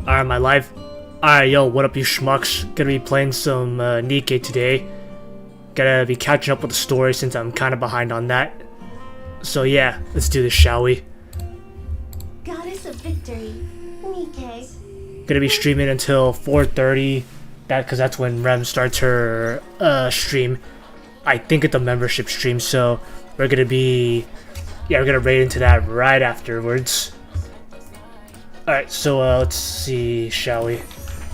Alright, my live. Alright, yo, what up, you schmucks? Gonna be playing some NIKKE today. Gotta be catching up with the story since I'm kind of behind on that. So yeah, let's do this, shall we? Goddess of Victory, NIKKE. Gonna be streaming until 4:30. Because that's when Rem starts her stream. I think it's a membership stream, so we're gonna raid into that right afterwards. Alright, so let's see, shall we?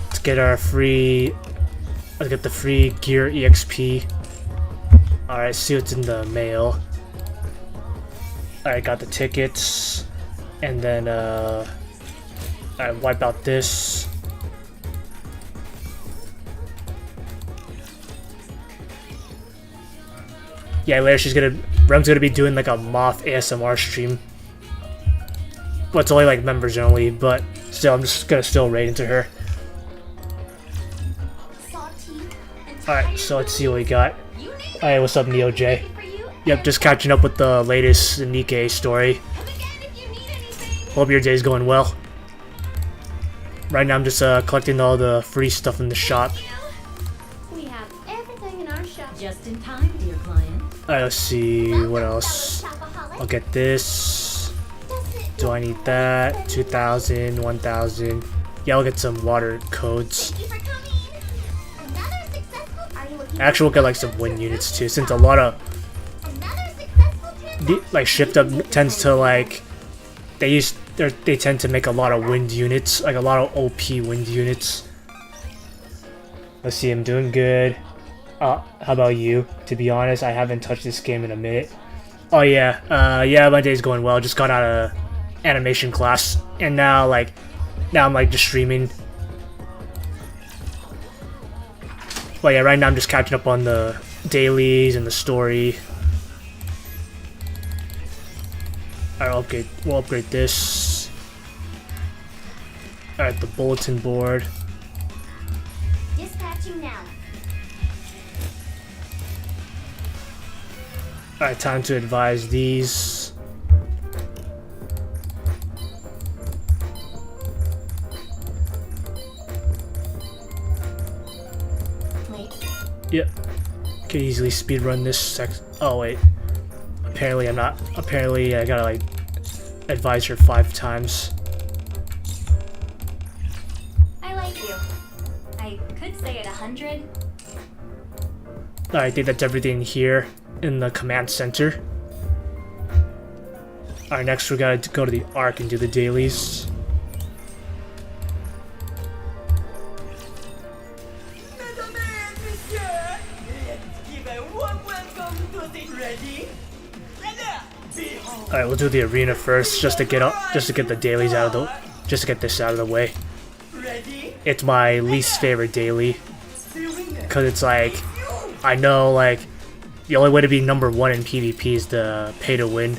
Let's get the free gear EXP. Alright, see what's in the mail. Alright, got the tickets. And then alright, wipe out this. Yeah, later Rem's gonna be doing like a moth ASMR stream. Well, it's only like members only, but still, I'm just gonna still raid into her. Alright, so let's see what we got. Alright, what's up, Neo J? Yep, just catching up with the latest NIKKE story. Hope your day's going well. Right now I'm just collecting all the free stuff in the shop. We have everything in our shop. Just in time, dear client. Alright, let's see, what else? I'll get this. Do I need that? 2,000, 1,000. Yeah, I'll get some water codes. Actually, we'll get like some wind units too, since a lot of like Shift Up tends to like they tend to make a lot of wind units, like a lot of OP wind units. Let's see, I'm doing good. How about you? To be honest, I haven't touched this game in a minute. Oh yeah, yeah, my day's going well. Just got out of animation class, and now I'm like just streaming. But yeah, right now I'm just catching up on the dailies and the story. Alright, we'll upgrade this. Alright, the bulletin board. Dispatching now. Alright, time to advise these. Yep. Can easily speedrun this oh wait. Apparently I'm not. Apparently I gotta like advise her 5 times. I like you. I could say it 100. Alright, I think that's everything here in the command center. Alright, next we gotta go to the Ark and do the dailies. Alright, we'll do the arena first, just to get the dailies out of the, just to get this out of the way. It's my least favorite daily, cause it's like, I know like, the only way to be number 1 in PvP is to pay to win,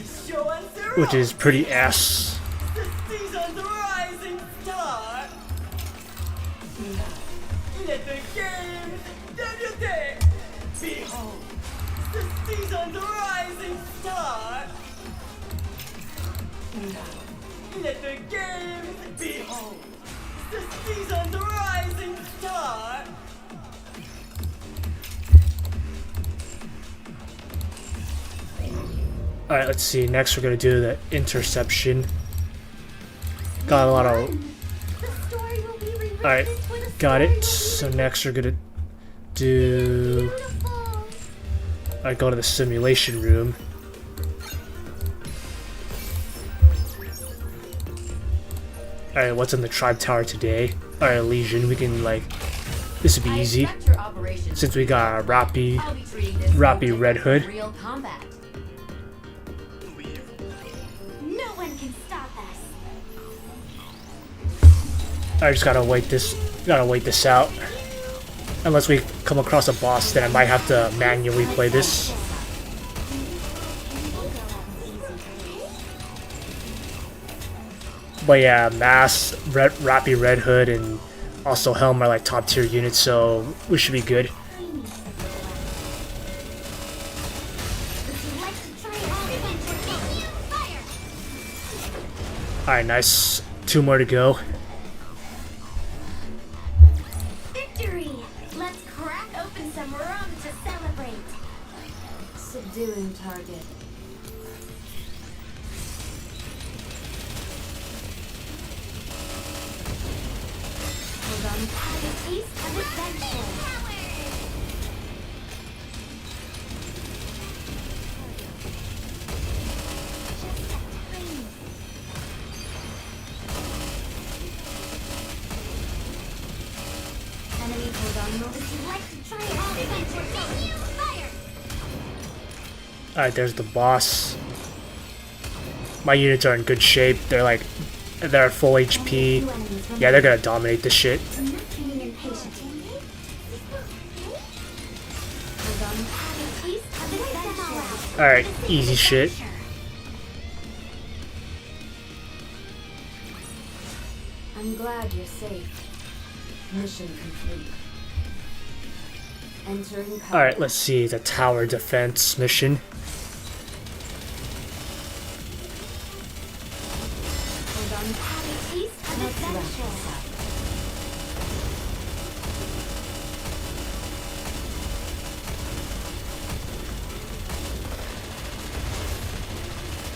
which is pretty ass. Let the games behold the season's rising star. Alright, let's see. Next we're gonna do the interception. Got a lot of... Alright, got it. So next we're gonna do... Alright, go to the simulation room. Alright, what's in the Tribe Tower today? Alright, Legion, we can like... This would be easy. Since we got Rappy Red Hood. No one can stop us. I just gotta wait this out. Unless we come across a boss, then I might have to manually play this. But yeah, Rappy Red Hood, and also Helm are like top tier units, so we should be good. Alright, nice. 2 more to go. Subduing target. Hold on. Have a taste of adventure. Enemy hold on. Would you like to try an adventure? Fire! Alright, there's the boss. My units are in good shape. They're at full HP. Yeah, they're gonna dominate this shit. I'm not feeling impatient. Hold on. Have a taste of adventure. Alright, easy shit. I'm glad you're safe. Mission complete. Entering cover. Alright, let's see the tower defense mission. Hold on. Have a taste of Let's wrap adventure. this up.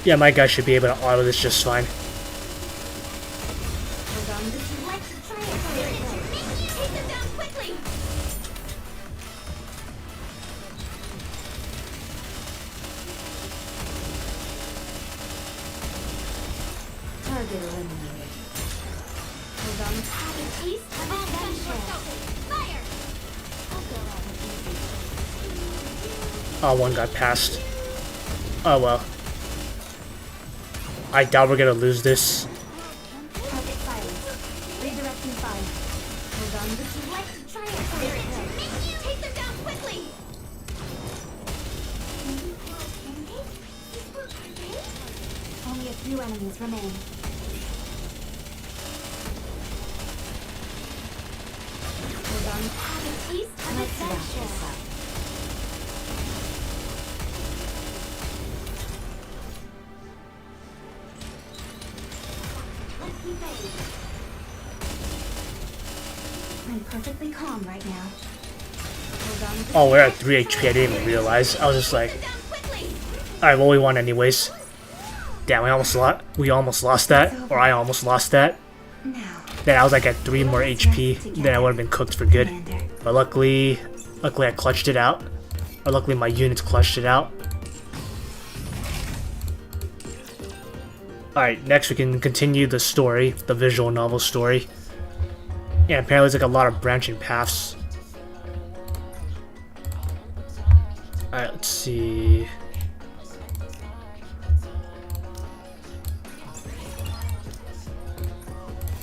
Yeah, my guy should be able to auto this just fine. Hold on. Would you like to try an adventure? Take them down quickly. Target eliminated. Hold on. Have a taste of adventure. Fire! I'll go out with easy. Oh, one got passed. Oh well. I doubt we're gonna lose this. Target silence. Redirecting fire. Hold on. Would you like to try an adventure? Take them down quickly. Only a few enemies remain. Hold on. Have a taste of Let's wrap this adventure. up. Let's be ready. I'm perfectly calm right now. Hold on. Oh, we're at 3 HP. I didn't even realize. I was just like, Down quickly. alright, well, we won anyways. Damn, we almost lost that. Or I almost lost that. Now, Then I was like at 3 more HP. Then I would have been cooked for good. Commander. But luckily I clutched it out. Or luckily my units clutched it out. Alright, next we can continue the story, the visual novel story. Yeah, apparently there's like a lot of branching paths. Alright, let's see.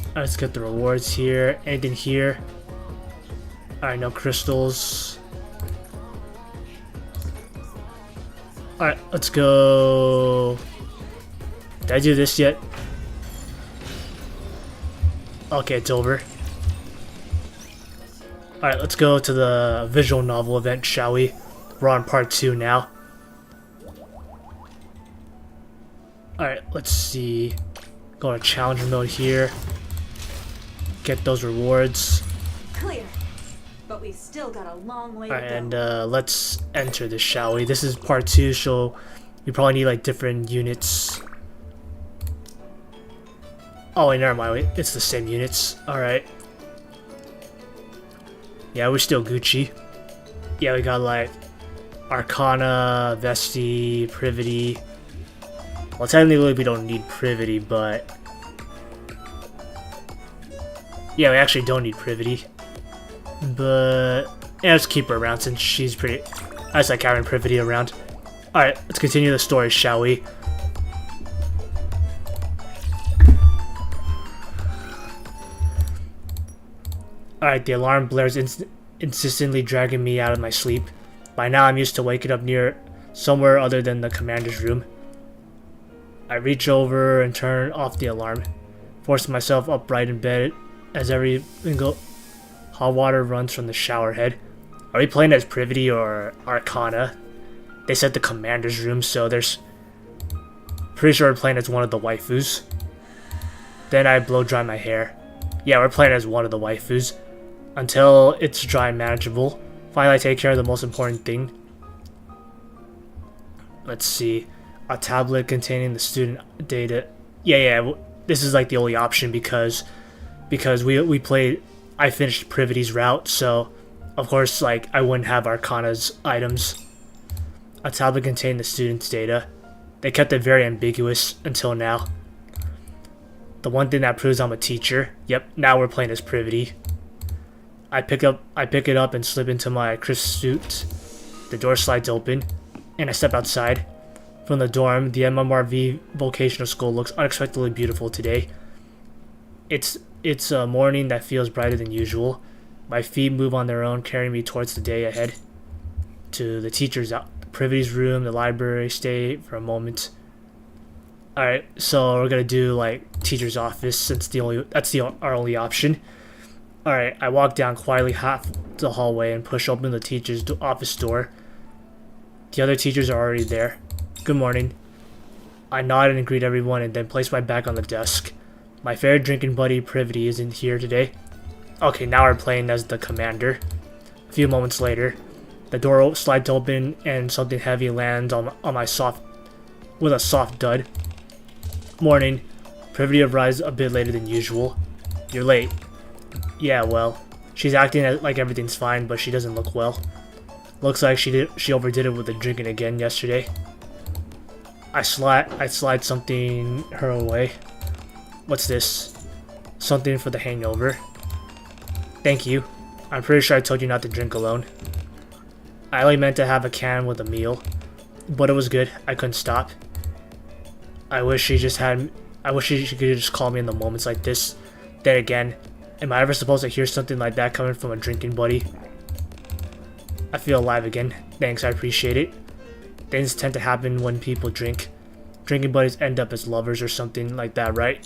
Alright, let's get the rewards here. Anything here? Alright, no crystals. Alright, let's go. Did I do this yet? Okay, it's over. Alright, let's go to the visual novel event, shall we? We're on part 2 now. Alright, let's see. Go to challenge mode here. Get those rewards. Clear. But we've still got a long way to Alright, go. and let's enter this, shall we? This is part 2, so we probably need like different units. Oh wait, never mind, wait, it's the same units. Alright. Yeah, we're still Gucci. Yeah, we got like Arcana, Vesti, Privity. Well, technically we don't need Privity, but yeah, we actually don't need Privity. But yeah, let's keep her around since she's pretty. I just like having Privity around. Alright, let's continue the story, shall we? Alright, the alarm blares insistently dragging me out of my sleep. By now I'm used to waking up near somewhere other than the commander's room. I reach over and turn off the alarm, force myself upright in bed as every single hot water runs from the shower head. Are we playing as Privity or Arcana? They said the commander's room, so there's... Pretty sure we're playing as one of the waifus. Then I blow dry my hair. Yeah, we're playing as one of the waifus. Until it's dry and manageable. Finally, I take care of the most important thing. Let's see. A tablet containing the student data. Yeah. This is like the only option because we played. I finished Privity's route, so of course like I wouldn't have Arcana's items. A tablet containing the student's data. They kept it very ambiguous until now. The one thing that proves I'm a teacher. Yep, now we're playing as Privity. I pick it up and slip into my crisp suit. The door slides open, and I step outside. From the dorm, the MMRV vocational school looks unexpectedly beautiful today. It's a morning that feels brighter than usual. My feet move on their own, carrying me towards the day ahead. To the teacher's Privity's room, the library, stay for a moment. Alright, so we're gonna do like teacher's office since our only option. Alright, I walk down quietly half the hallway and push open the teacher's office door. The other teachers are already there. Good morning. I nod and greet everyone and then place my back on the desk. My favorite drinking buddy Privity isn't here today. Okay, now we're playing as the commander. A few moments later, the door slides open and something heavy lands on my with a soft dud. Morning. Privity arrives a bit later than usual. You're late. Yeah, well, she's acting like everything's fine, but she doesn't look well. Looks like she overdid it with the drinking again yesterday. I slide something her way. What's this? Something for the hangover. Thank you. I'm pretty sure I told you not to drink alone. I only meant to have a can with a meal, but it was good. I couldn't stop. I wish she could just call me in the moments like this. Then again, am I ever supposed to hear something like that coming from a drinking buddy? I feel alive again. Thanks, I appreciate it. Things tend to happen when people drink. Drinking buddies end up as lovers or something like that, right?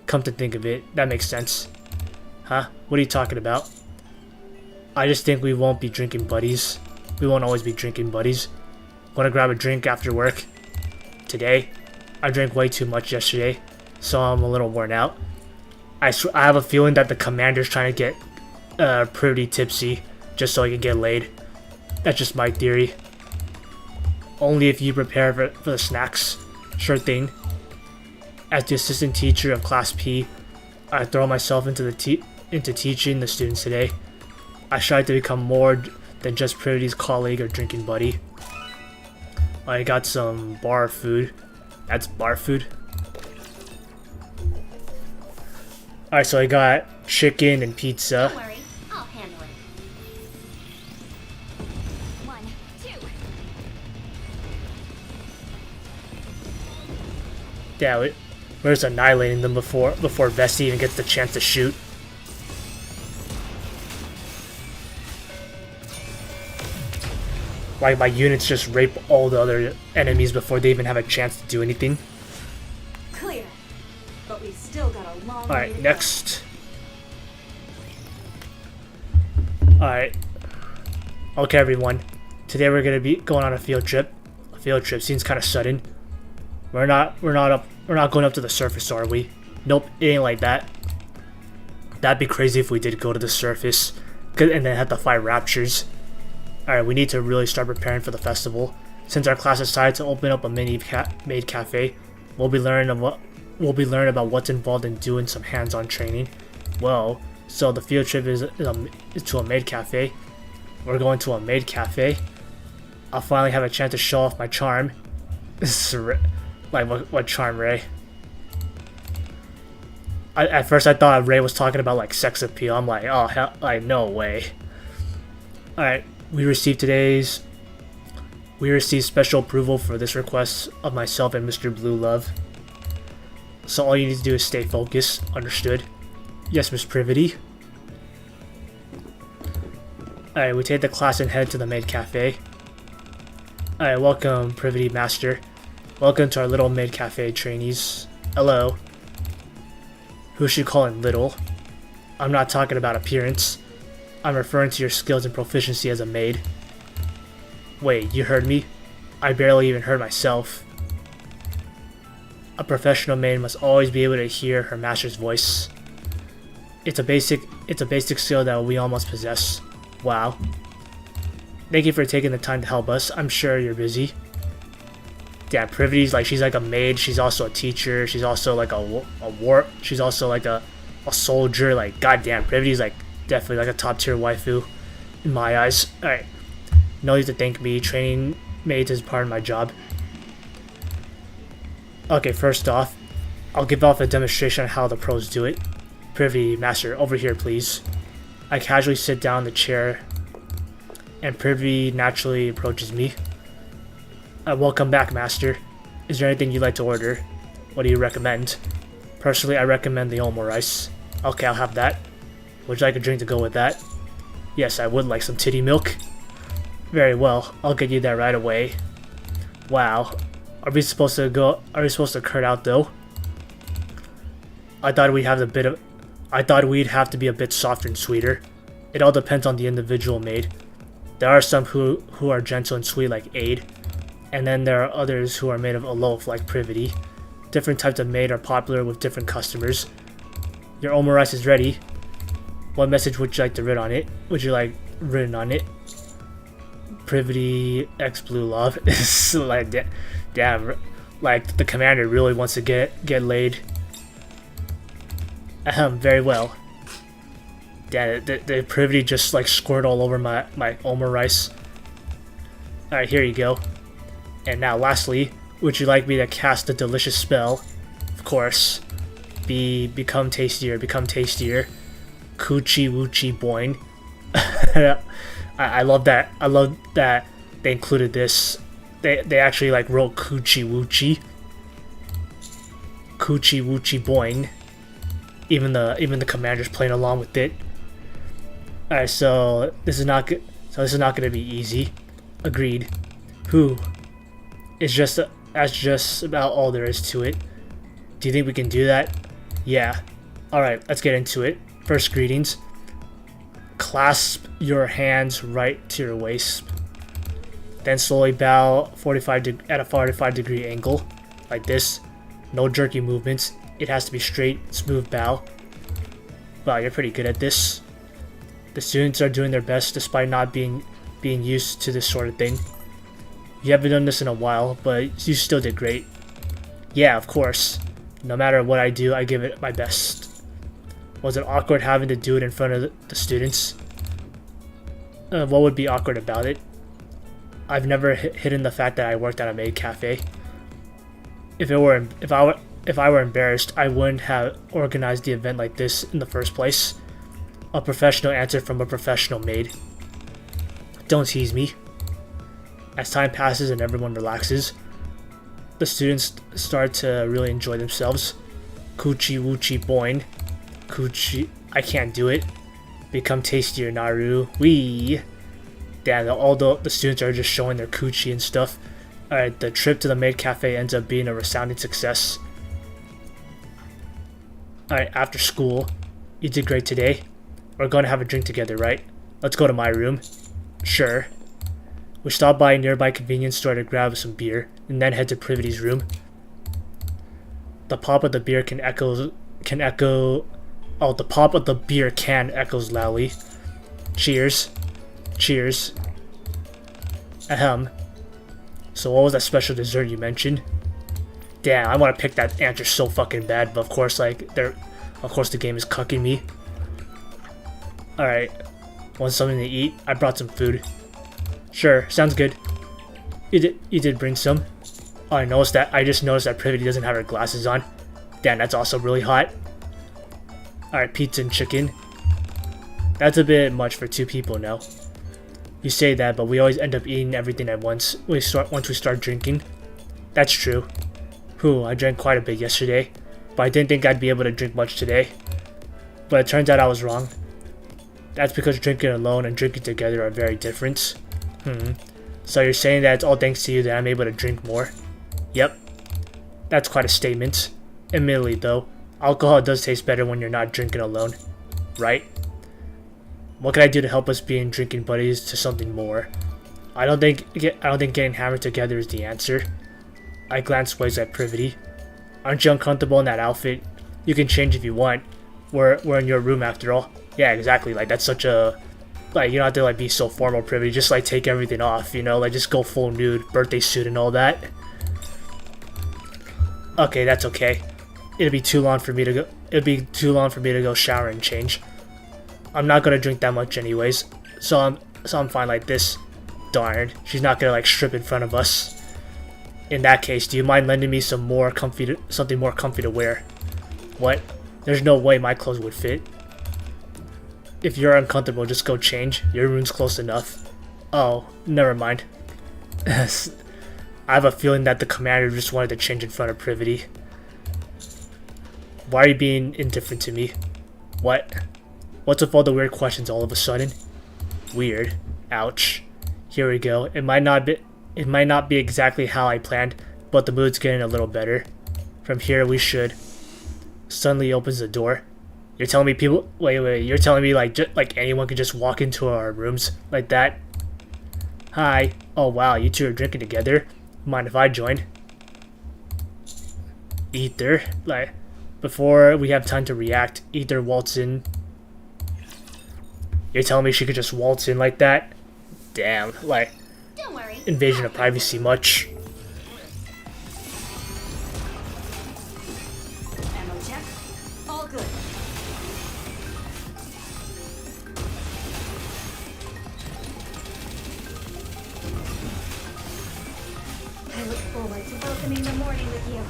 Come to think of it, that makes sense. Huh? What are you talking about? I just think we won't be drinking buddies. We won't always be drinking buddies. Wanna grab a drink after work? Today? I drank way too much yesterday, so I'm a little worn out. I have a feeling that the commander's trying to get pretty tipsy just so he can get laid. That's just my theory. Only if you prepare for the snacks. Sure thing. As the assistant teacher of Class P, I throw myself into teaching the students today. I strive to become more than just Privity's colleague or drinking buddy. I got some bar food. That's bar food. Alright, so I got chicken and pizza. Don't worry, I'll handle it. 1, 2. Yeah, we're just annihilating them before Vesty even gets the chance to shoot. Like my units just rape all the other enemies before they even have a chance to do anything. Clear. But we still got a long way Alright, to go. next. Alright. Okay, everyone. Today we're gonna be going on a field trip. A field trip seems kind of sudden. We're not going up to the surface, are we? Nope, it ain't like that. That'd be crazy if we did go to the surface, and then have to fight raptures. Alright, we need to really start preparing for the festival. Since our class decided to open up a maid cafe, we'll be learning about what's involved in doing some hands-on training. Well, so the field trip is to a maid cafe. We're going to a maid cafe. I'll finally have a chance to show off my charm. Like what charm, Ray? At first I thought Ray was talking about like sex appeal. I'm like, oh hell, like no way. Alright, we received special approval for this request of myself and Mr. Blue Love. So all you need to do is stay focused. Understood? Yes, Miss Privity. Alright, we take the class and head to the maid cafe. Alright, welcome, Privity Master. Welcome to our little maid cafe trainees. Hello. Who should call it little? I'm not talking about appearance. I'm referring to your skills and proficiency as a maid. Wait, you heard me? I barely even heard myself. A professional maid must always be able to hear her master's voice. It's a basic skill that we all must possess. Wow. Thank you for taking the time to help us. I'm sure you're busy. Damn, Privity's like, she's like a maid, she's also a teacher, she's also like she's also like a soldier. Like, goddamn, Privity's like definitely like a top tier waifu in my eyes. Alright, no need to thank me, training maids is part of my job. Okay, first off, I'll give off a demonstration on how the pros do it. Privy Master, over here please. I casually sit down in the chair and Privy naturally approaches me. Welcome back, Master. Is there anything you'd like to order? What do you recommend? Personally, I recommend the omo rice. Okay, I'll have that. Would you like a drink to go with that? Yes, I would like some titty milk. Very well, I'll get you that right away. Wow. Are we supposed to cut out though? I thought we'd have to be a bit softer and sweeter. It all depends on the individual maid. There are some who are gentle and sweet like Aid, and then there are others who are made of aloof like Privity. Different types of maid are popular with different customers. Your omo rice is ready. What message would you like to written on it? Privity X Blue Love. It's like, damn, like the commander really wants to get laid. Very well. Damn, the Privity just like squirted all over my omo rice. Alright, here you go. And now lastly, would you like me to cast a delicious spell? Of course. Become tastier. Coochie woochie boing. I love that. I love that they included this. They actually like wrote coochie woochie. Coochie woochie boing. Even the commander's playing along with it. Alright, so this is not good. So this is not gonna be easy. Agreed. That's just about all there is to it. Do you think we can do that? Yeah. Alright, let's get into it. First, greetings. Clasp your hands right to your waist. Then slowly bow at a 45 degree angle. Like this. No jerky movements. It has to be straight, smooth bow. Wow, you're pretty good at this. The students are doing their best despite not being used to this sort of thing. You haven't done this in a while, but you still did great. Yeah, of course. No matter what I do, I give it my best. Was it awkward having to do it in front of the students? What would be awkward about it? I've never hidden the fact that I worked at a maid cafe. If I were embarrassed, I wouldn't have organized the event like this in the first place. A professional answer from a professional maid. Don't tease me. As time passes and everyone relaxes, the students start to really enjoy themselves. Coochie woochie boing. Coochie, I can't do it. Become tastier, Naru. Wee. Damn, all the students are just showing their coochie and stuff. Alright, the trip to the maid cafe ends up being a resounding success. Alright, after school, you did great today. We're going to have a drink together, right? Let's go to my room. Sure. We stop by a nearby convenience store to grab some beer, and then head to Privity's room. The pop of the beer can echo. Oh, the pop of the beer can echoes loudly. Cheers. Cheers. Ahem. So what was that special dessert you mentioned? Damn, I want to pick that answer so fucking bad, but of course, the game is cucking me. Alright. Want something to eat? I brought some food. Sure, sounds good. You did bring some. Oh, I just noticed that Privity doesn't have her glasses on. Damn, that's also really hot. Alright, pizza and chicken. That's a bit much for 2 people now. You say that, but we always end up eating everything at once once we start drinking. That's true. I drank quite a bit yesterday, but I didn't think I'd be able to drink much today. But it turns out I was wrong. That's because drinking alone and drinking together are very different. So you're saying that it's all thanks to you that I'm able to drink more? Yep. That's quite a statement. Admittedly though, alcohol does taste better when you're not drinking alone. Right? What can I do to help us being drinking buddies to something more? I don't think getting hammered together is the answer. I glance ways at Privity. Aren't you uncomfortable in that outfit? You can change if you want. We're in your room after all. Yeah, exactly. Like that's such a you don't have to be so formal, Privity. Just take everything off, just go full nude, birthday suit and all that. Okay, that's okay. It'd be too long for me to go. It'd be too long for me to go shower and change. I'm not gonna drink that much anyways, so I'm fine like this. Darn, she's not gonna like strip in front of us. In that case, do you mind lending me something more comfy to wear? What? There's no way my clothes would fit. If you're uncomfortable, just go change. Your room's close enough. Oh, never mind. I have a feeling that the commander just wanted to change in front of Privity. Why are you being indifferent to me? What? What's with all the weird questions all of a sudden? Weird. Ouch. Here we go. It might not be exactly how I planned, but the mood's getting a little better. From here we should. Suddenly opens the door. You're telling me people? Wait. You're telling me like anyone can just walk into our rooms like that? Hi. Oh wow, you two are drinking together. Mind if I join? Ether. Like, before we have time to react, Ether waltz in. You're telling me she could just waltz in like that? Damn, like, Don't worry. invasion of privacy much. Ammo check. All good. I look forward to welcoming the morning with you.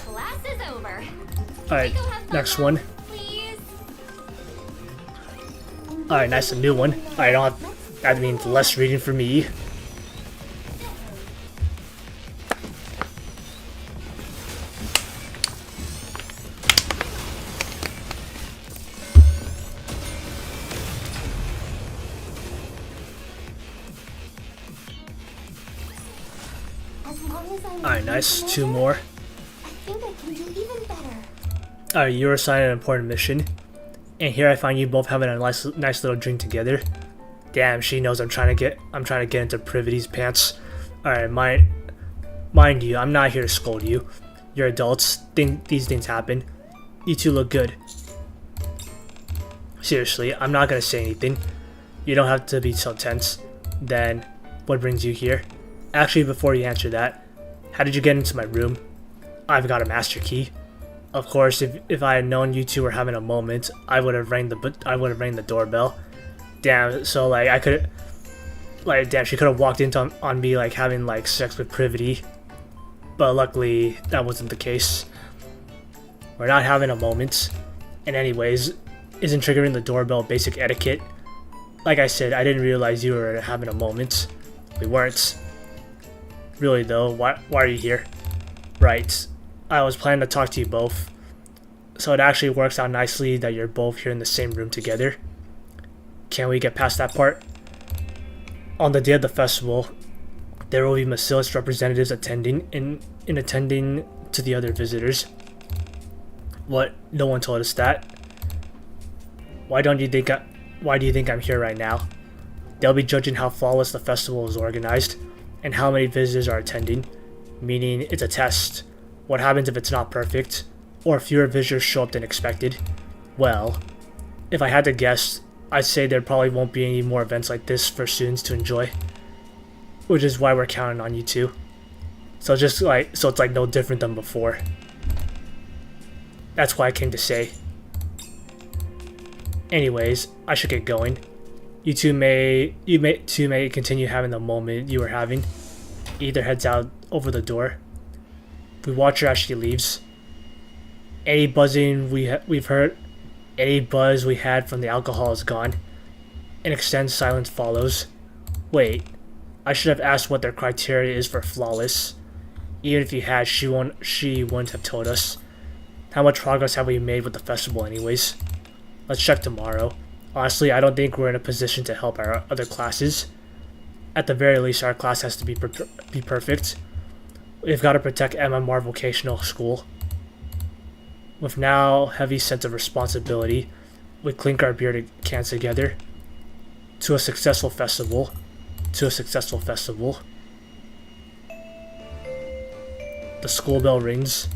Class is over. Alright, Go have fun next now, one. please. Alright, nice, a new one. Alright, that means less reading for me. As long as I'm Alright, nice, two more. I think I can do even better. Alright, you were assigned an important mission. And here I find you both having a nice little drink together. Damn, she knows I'm trying to get into Privity's pants. Alright, mind you, I'm not here to scold you. You're adults. These things happen. You two look good. Seriously, I'm not gonna say anything. You don't have to be so tense. Then, what brings you here? Actually, before you answer that, how did you get into my room? I've got a master key. Of course, if I had known you two were having a moment, I would have rang the doorbell. Damn, so like I could, like damn, she could have walked into on me like having like sex with Privity, but luckily that wasn't the case. We're not having a moment, and anyways, isn't triggering the doorbell basic etiquette? Like I said, I didn't realize you were having a moment. We weren't. Really though, why are you here? Right. I was planning to talk to you both. So it actually works out nicely that you're both here in the same room together. Can we get past that part? On the day of the festival, there will be Macilis representatives attending to the other visitors. What? No one told us that. Why do you think I'm here right now? They'll be judging how flawless the festival is organized and how many visitors are attending, meaning it's a test. What happens if it's not perfect, or fewer visitors show up than expected? Well, if I had to guess, I'd say there probably won't be any more events like this for students to enjoy. Which is why we're counting on you two. So it's like no different than before. That's why I came to say. Anyways, I should get going. You may continue having the moment you were having. Either heads out over the door. We watch her as she leaves. Any buzzing we've heard, any buzz we had from the alcohol is gone. An extended silence follows. Wait, I should have asked what their criteria is for flawless. Even if you had, she wouldn't have told us. How much progress have we made with the festival anyways? Let's check tomorrow. Honestly, I don't think we're in a position to help our other classes. At the very least, our class has to be perfect. We've got to protect MMR Vocational School. With now heavy sense of responsibility, we clink our beer cans together. To a successful festival. To a successful festival. The school bell rings.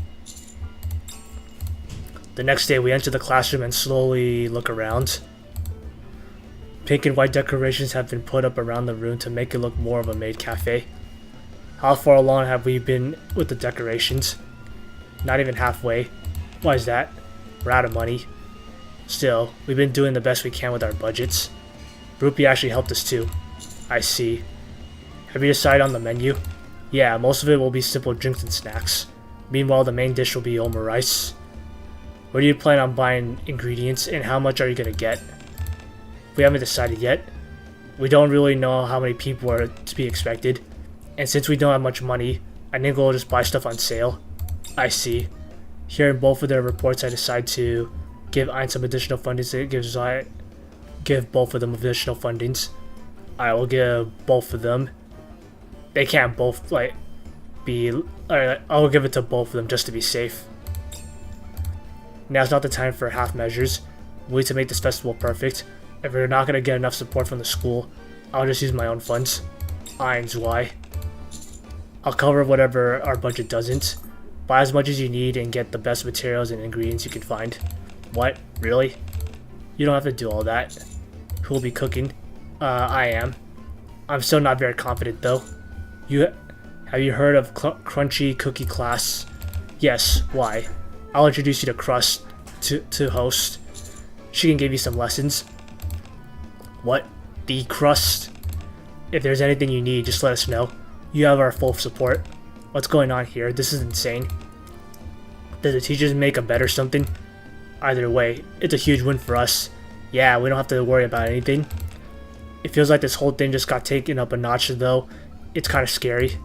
The next day we enter the classroom and slowly look around. pink and white decorations have been put up around the room to make it look more of a maid cafe. How far along have we been with the decorations? Not even halfway. Why is that? We're out of money. Still, we've been doing the best we can with our budgets. Rupee actually helped us too. I see. Have you decided on the menu? Yeah, most of it will be simple drinks and snacks. Meanwhile, the main dish will be omurice. Where do you plan on buying ingredients and how much are you gonna get? We haven't decided yet. We don't really know how many people are to be expected. And since we don't have much money, I think we'll just buy stuff on sale. I see. Hearing both of their reports, I decide to give Ein some additional fundings. It gives I give both of them additional fundings. I will give both of them. They can't both like be. Alright, I'll give it to both of them just to be safe. Now's not the time for half measures. We need to make this festival perfect. If we're not gonna get enough support from the school, I'll just use my own funds. Ein's why. I'll cover whatever our budget doesn't. Buy as much as you need and get the best materials and ingredients you can find. What? Really? You don't have to do all that. Who will be cooking? I am. I'm still not very confident though. Have you heard of Crunchy Cookie Class? Yes, why? I'll introduce you to Crust to host. She can give you some lessons. What? The Crust? If there's anything you need, just let us know. You have our full support. What's going on here? This is insane. Did the teachers make a bet or something? Either way, it's a huge win for us. Yeah, we don't have to worry about anything. It feels like this whole thing just got taken up a notch though. It's kind of scary.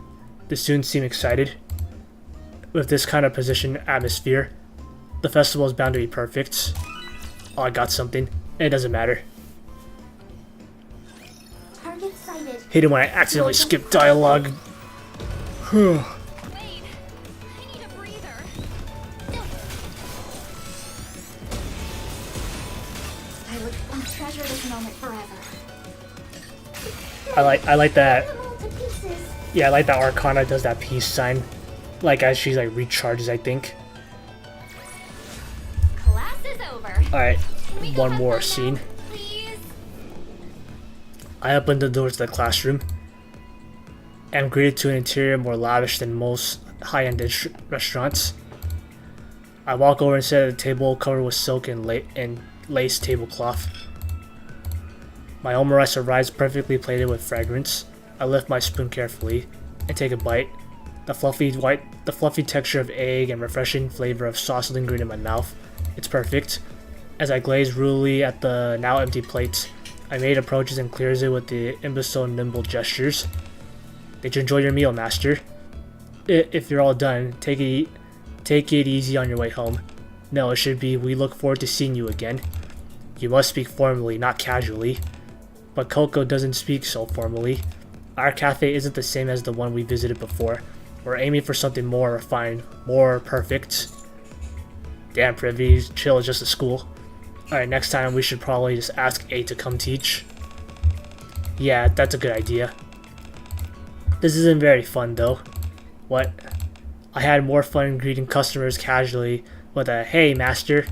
The students seem excited. With this kind of position atmosphere, the festival is bound to be perfect. Oh, I got something. It doesn't matter. Target sighted. Hate it when I accidentally skip dialogue. Wait, I need a breather. I'll treasure this moment forever. I like that. Them all to pieces. Yeah, I like that Arcana does that peace sign. Like as she like recharges, I think. Class is over. Alright, Can we go one have more fun scene. now, please? I opened the doors to the classroom. Am greeted to an interior more lavish than most high-end restaurants. I walk over and sit at a table covered with silk and lace tablecloth. My omurice arrives perfectly plated with fragrance. I lift my spoon carefully and take a bite. The fluffy texture of egg and refreshing flavor of sauce lingering in my mouth. It's perfect. As I glaze rudely at the now empty plates, my maid approaches and clears it with the imbecile nimble gestures. Did you enjoy your meal, master? If you're all done, take it easy on your way home. No, it should be, we look forward to seeing you again. You must speak formally, not casually. But Coco doesn't speak so formally. Our cafe isn't the same as the one we visited before. We're aiming for something more refined, more perfect. Damn, Privy, chill is just a school. Alright, next time we should probably just ask A to come teach. Yeah, that's a good idea. This isn't very fun though. What? I had more fun greeting customers casually with a "Hey, master."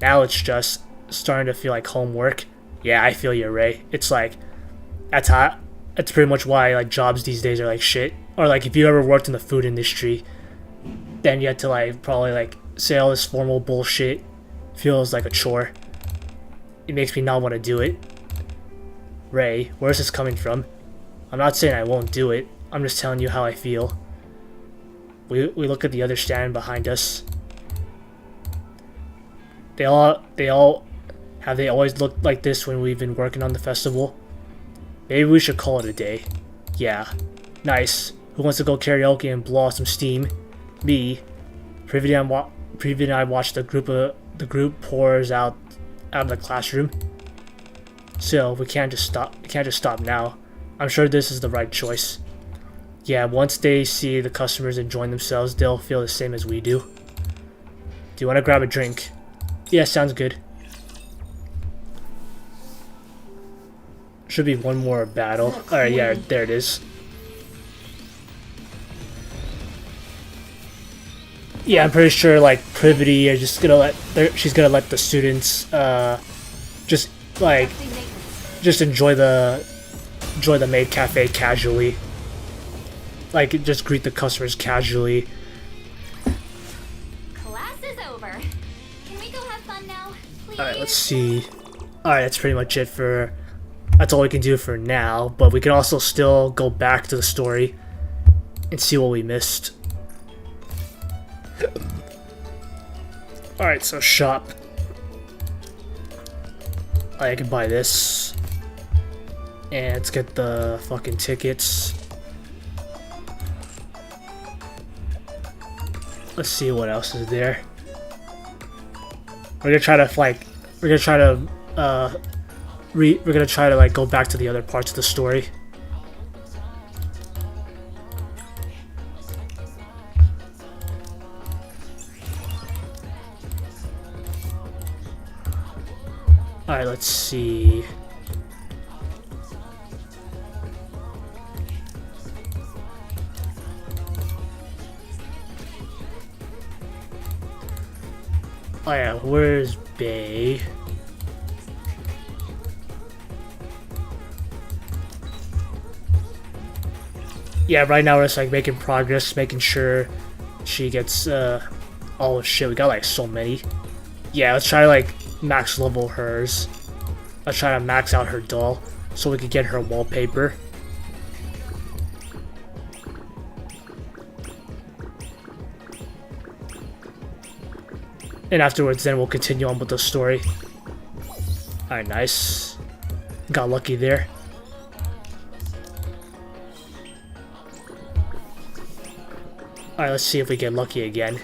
Now it's just starting to feel like homework. Yeah, I feel you, Ray. It's like, that's pretty much why like jobs these days are like shit. Or like if you ever worked in the food industry, then you had to like probably like say all this formal bullshit. Feels like a chore. It makes me not want to do it. Ray, where's this coming from? I'm not saying I won't do it. I'm just telling you how I feel. We look at the other stand behind us. They all have they always looked like this when we've been working on the festival? Maybe we should call it a day. Yeah. Nice. Who wants to go karaoke and blow off some steam? Me. Privy and I watched the group pours out of the classroom. So we can't just stop now. I'm sure this is the right choice. Yeah, once they see the customers enjoying themselves, they'll feel the same as we do. Do you want to grab a drink? Yeah, sounds good. Should be one more battle. Alright, yeah, there it is. Yeah, I'm pretty sure like Privity are just gonna she's gonna let the students just like just enjoy the maid cafe casually. Like, just greet the customers casually. Class is over. Can we go have fun now, please? Alright, let's see. Alright, that's pretty much it for... That's all we can do for now, but we can also still go back to the story and see what we missed. Alright, so shop. I can buy this. And let's get the fucking tickets. Let's see what else is there. We're gonna try to like, we're gonna try to like go back to the other parts of the story. Alright, let's see. Oh yeah, where's Bay? Yeah, right now we're just like making progress, making sure she gets oh shit, we got like so many. Yeah, let's try to like max level hers. Let's try to max out her doll so we can get her wallpaper. And afterwards, then we'll continue on with the story. Alright, nice. Got lucky there. Alright, let's see if we get lucky again.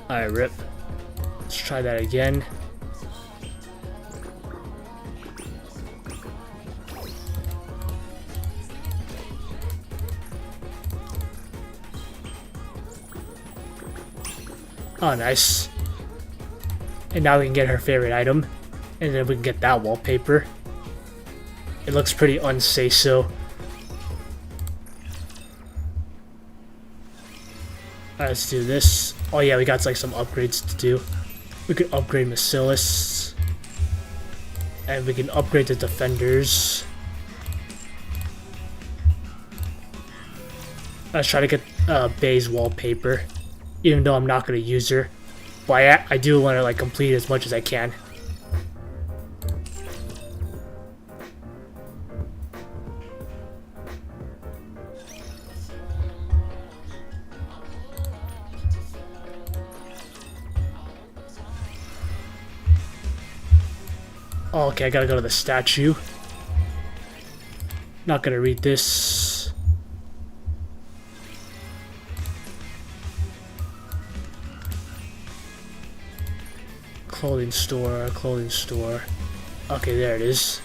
Alright, rip. Let's try that again. Oh, nice. And now we can get her favorite item. And then we can get that wallpaper. It looks pretty unsafe, so... Alright, let's do this. Oh yeah, we got like some upgrades to do. We could upgrade Bacillus. And we can upgrade the defenders. Let's try to get Bay's wallpaper. Even though I'm not going to use her. But I do want to like complete as much as I can. Oh, okay, I gotta go to the statue. Not gonna read this. Clothing store, clothing store. Okay, there it is.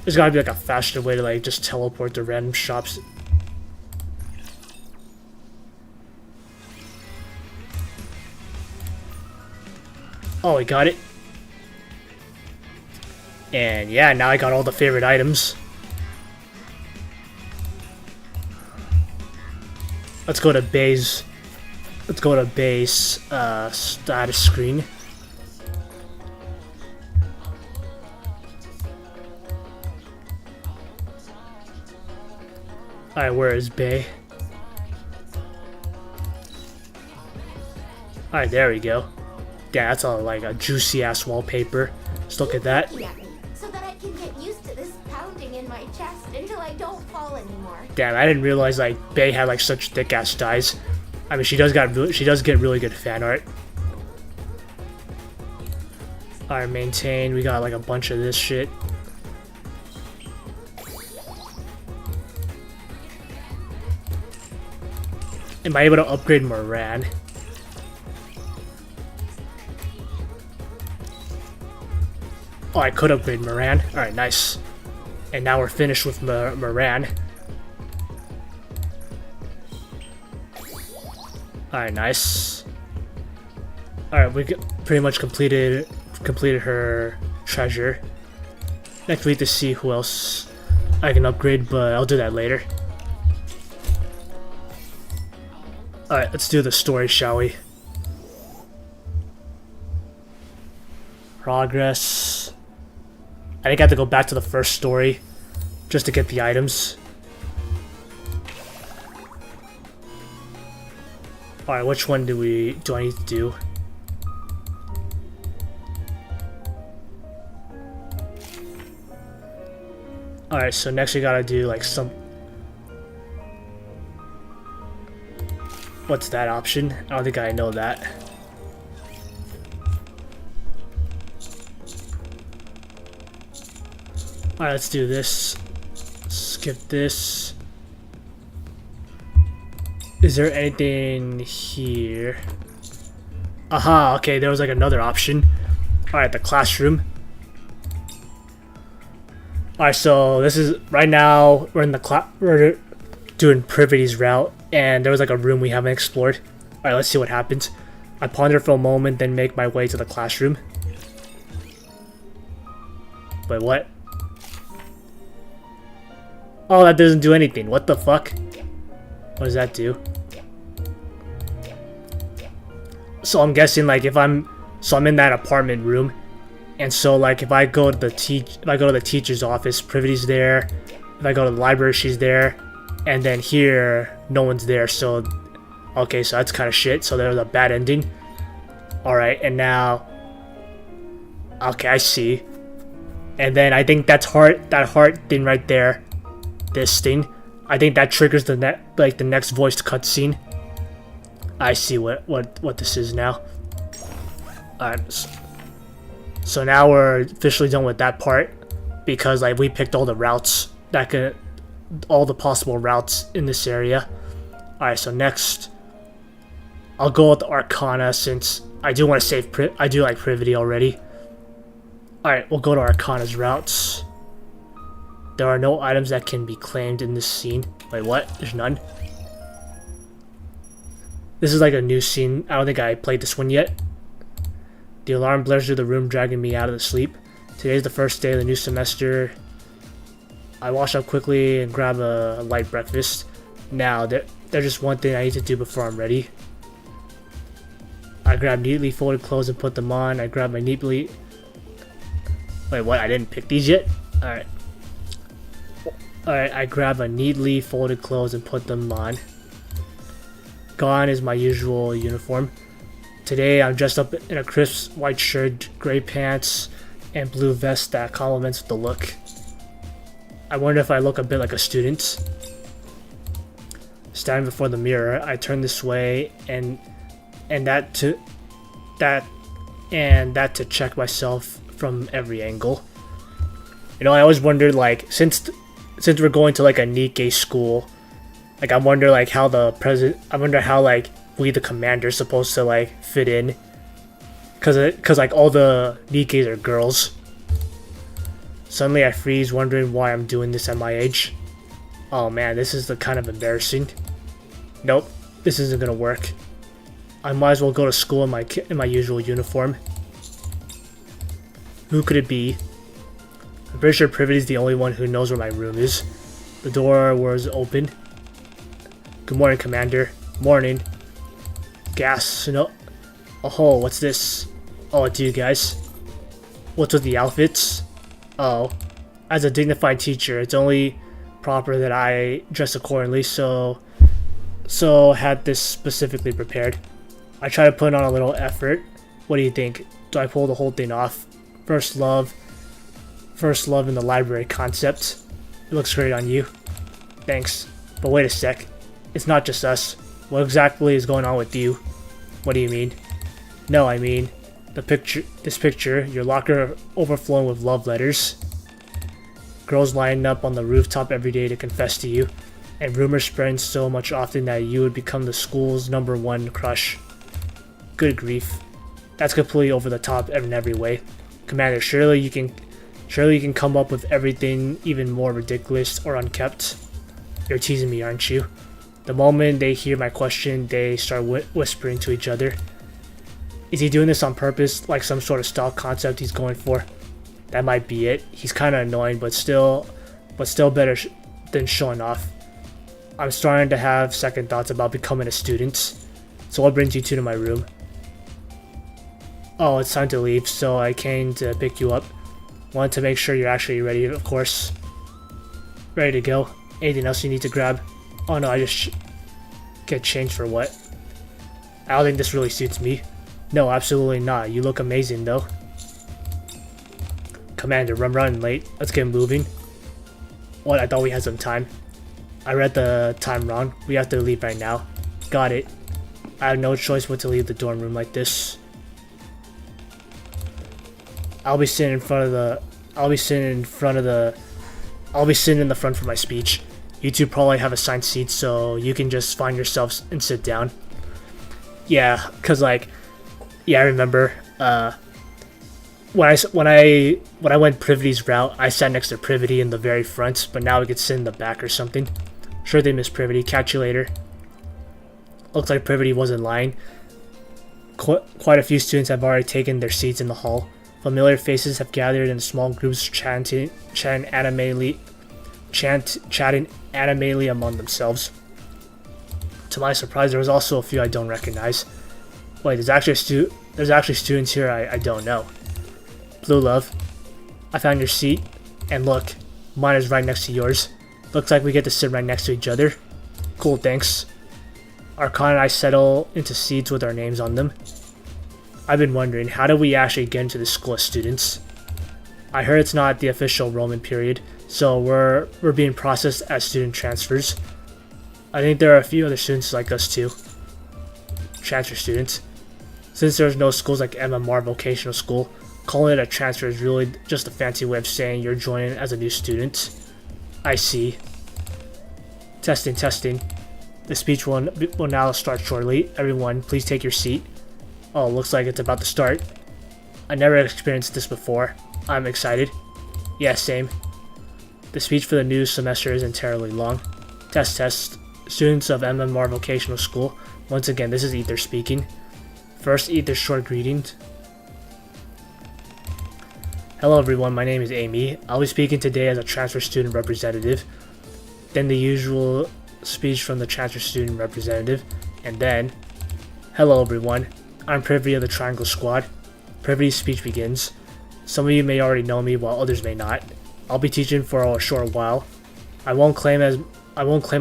There's gotta be like a faster way to like just teleport to random shops. Oh, we got it. And yeah, now I got all the favorite items. Let's go to Bay's. Let's go to Bay's status screen. Alright, where is Bay? Alright, there we go. Yeah, that's all like a juicy ass wallpaper. Let's look at that. So that I can get used to this pounding in my chest until I don't fall anymore. Damn, I didn't realize like Bay had like such thick ass thighs. I mean, she does get really good fan art. Alright, maintain. We got like a bunch of this shit. Am I able to upgrade Moran? Oh, I could upgrade Moran. Alright, nice. And now we're finished with Moran. Alright, nice. Alright, we pretty much completed her treasure. Next we need to see who else I can upgrade, but I'll do that later. Alright, let's do the story, shall we? Progress. I think I have to go back to the first story just to get the items. Alright, which one do I need to do? Alright, so next we gotta do like some... What's that option? I don't think I know that. Alright, let's do this. Skip this. Is there anything here? Aha, okay, there was like another option. Alright, the classroom. Alright, so this is right now we're in the we're doing Privity's route, and there was like a room we haven't explored. Alright, let's see what happens. I ponder for a moment, then make my way to the classroom. Wait, what? Oh, that doesn't do anything. What the fuck? What does that do? So I'm guessing like if I'm in that apartment room, and so like if I go to the teacher's office, Privity's there. If I go to the library, she's there, and then here no one's there. So okay, so that's kind of shit. So there was a bad ending. All right, and now okay, I see. And then I think that heart thing right there, this thing, I think that triggers the next voiced cutscene. I see what this is now. Alright, so now we're officially done with that part because like we picked all the routes all the possible routes in this area. Alright, so next I'll go with the Arcana since I do want to save I do like Privity already. Alright, we'll go to Arcana's routes. There are no items that can be claimed in this scene. Wait, what? There's none? This is like a new scene. I don't think I played this one yet. The alarm blares through the room, dragging me out of the sleep. Today's the first day of the new semester. I wash up quickly and grab a light breakfast. Now, there's just one thing I need to do before I'm ready. I grab neatly folded clothes and put them on. I grab my neatly... Wait, what? I didn't pick these yet? Alright. Alright, I grab a neatly folded clothes and put them on. Gone is my usual uniform. Today I'm dressed up in a crisp white shirt, gray pants, and blue vest that complements the look. I wonder if I look a bit like a student. Standing before the mirror, I turn this way and that to check myself from every angle. You know, I always wondered like since we're going to like a NIKKE school, like I wonder like how like we the commander is supposed to like fit in, cause like all the NIKKEs are girls. Suddenly I freeze, wondering why I'm doing this at my age. Oh man, this is kind of embarrassing. Nope, this isn't gonna work. I might as well go to school in my usual uniform. Who could it be? I'm pretty sure Privity's the only one who knows where my room is. The door was open. Good morning, Commander. Morning. Gas. No. Oh, what's this? Oh, it's you guys. What's with the outfits? Oh. As a dignified teacher, it's only proper that I dress accordingly, so had this specifically prepared. I try to put on a little effort. What do you think? Do I pull the whole thing off? First love in the library concept. It looks great on you. Thanks. But wait a sec. It's not just us. What exactly is going on with you? What do you mean? No, I mean this picture, your locker overflowing with love letters. Girls lining up on the rooftop every day to confess to you, and rumors spreading so much often that you would become the school's #1 crush. Good grief. That's completely over the top in every way. Commander, surely you can come up with everything even more ridiculous or unkept. You're teasing me, aren't you? The moment they hear my question, they start whispering to each other. Is he doing this on purpose, like some sort of style concept he's going for? That might be it. He's kind of annoying, but still better than showing off. I'm starting to have second thoughts about becoming a student. So what brings you two to my room? Oh, it's time to leave, so I came to pick you up. Wanted to make sure you're actually ready, of course. Ready to go. Anything else you need to grab? Oh no, I just get changed for what? I don't think this really suits me. No, absolutely not. You look amazing though. Commander, I'm running late. Let's get moving. What? I thought we had some time. I read the time wrong. We have to leave right now. Got it. I have no choice but to leave the dorm room like this. I'll be sitting in the front for my speech. You two probably have assigned seats, so you can just find yourselves and sit down. Yeah, cause like, yeah, I remember. When I went Privity's route, I sat next to Privity in the very front, but now we could sit in the back or something. Sure thing, Miss Privity. Catch you later. Looks like Privity wasn't lying. Quite a few students have already taken their seats in the hall. Familiar faces have gathered in small groups, chatting animatedly among themselves. To my surprise, there was also a few I don't recognize. Wait, there's actually students here I don't know. Blue Love, I found your seat, and look, mine is right next to yours. Looks like we get to sit right next to each other. Cool, thanks. Archon and I settle into seats with our names on them. I've been wondering, how do we actually get into the school as students? I heard it's not the official enrollment period, so we're being processed as student transfers. I think there are a few other students like us too. Transfer students. Since there's no schools like MMR Vocational School, calling it a transfer is really just a fancy way of saying you're joining as a new student. I see. Testing. The speech will now start shortly. Everyone, please take your seat. Oh, looks like it's about to start. I never experienced this before. I'm excited. Yeah, same. The speech for the new semester isn't terribly long. Test. Students of MMR Vocational School. Once again, this is Ether speaking. First, Ether's short greetings. Hello everyone, my name is Amy. I'll be speaking today as a transfer student representative. Then the usual speech from the transfer student representative. And then, hello everyone. I'm Privy of the Triangle Squad. Privy's speech begins. Some of you may already know me, while others may not. I'll be teaching for a short while. I won't claim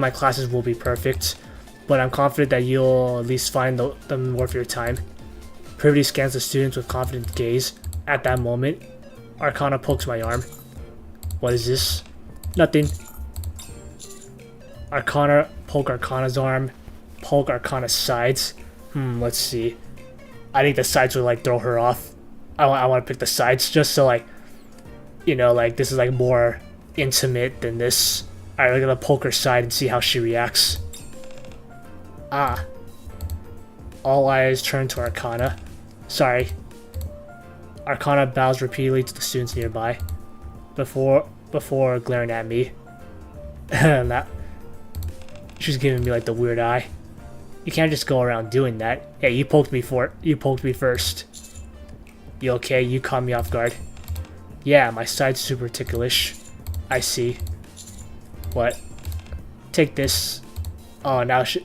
my classes will be perfect, but I'm confident that you'll at least find them worth your time. Privy scans the students with confident gaze. At that moment, Arcana pokes my arm. What is this? Nothing. Poke Arcana's arm. Poke Arcana's sides. Let's see. I think the sides would like throw her off. I want to pick the sides just so like, you know, like this is like more intimate than this. Alright, we're gonna poke her side and see how she reacts. Ah. All eyes turn to Arcana. Sorry. Arcana bows repeatedly to the students nearby, before glaring at me. She's giving me like the weird eye. You can't just go around doing that. Hey, you poked me first. You okay? You caught me off guard. Yeah, my side's super ticklish. I see. What? Take this. Oh, now she's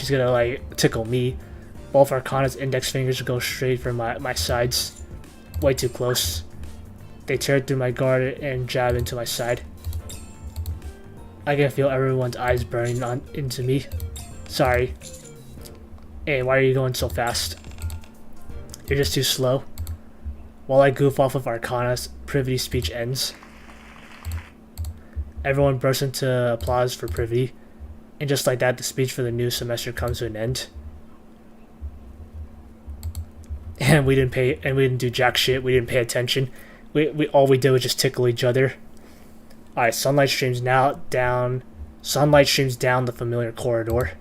gonna like tickle me. Both Arcana's index fingers go straight for my sides. Way too close. They tear through my guard and jab into my side. I can feel everyone's eyes burning into me. Sorry. Hey, why are you going so fast? You're just too slow. While I goof off of Arcana's, Privy speech ends. Everyone bursts into applause for Privy, and just like that, the speech for the new semester comes to an end. And we didn't do jack shit. We didn't pay attention. All we did was just tickle each other. Alright, sunlight streams down the familiar corridor.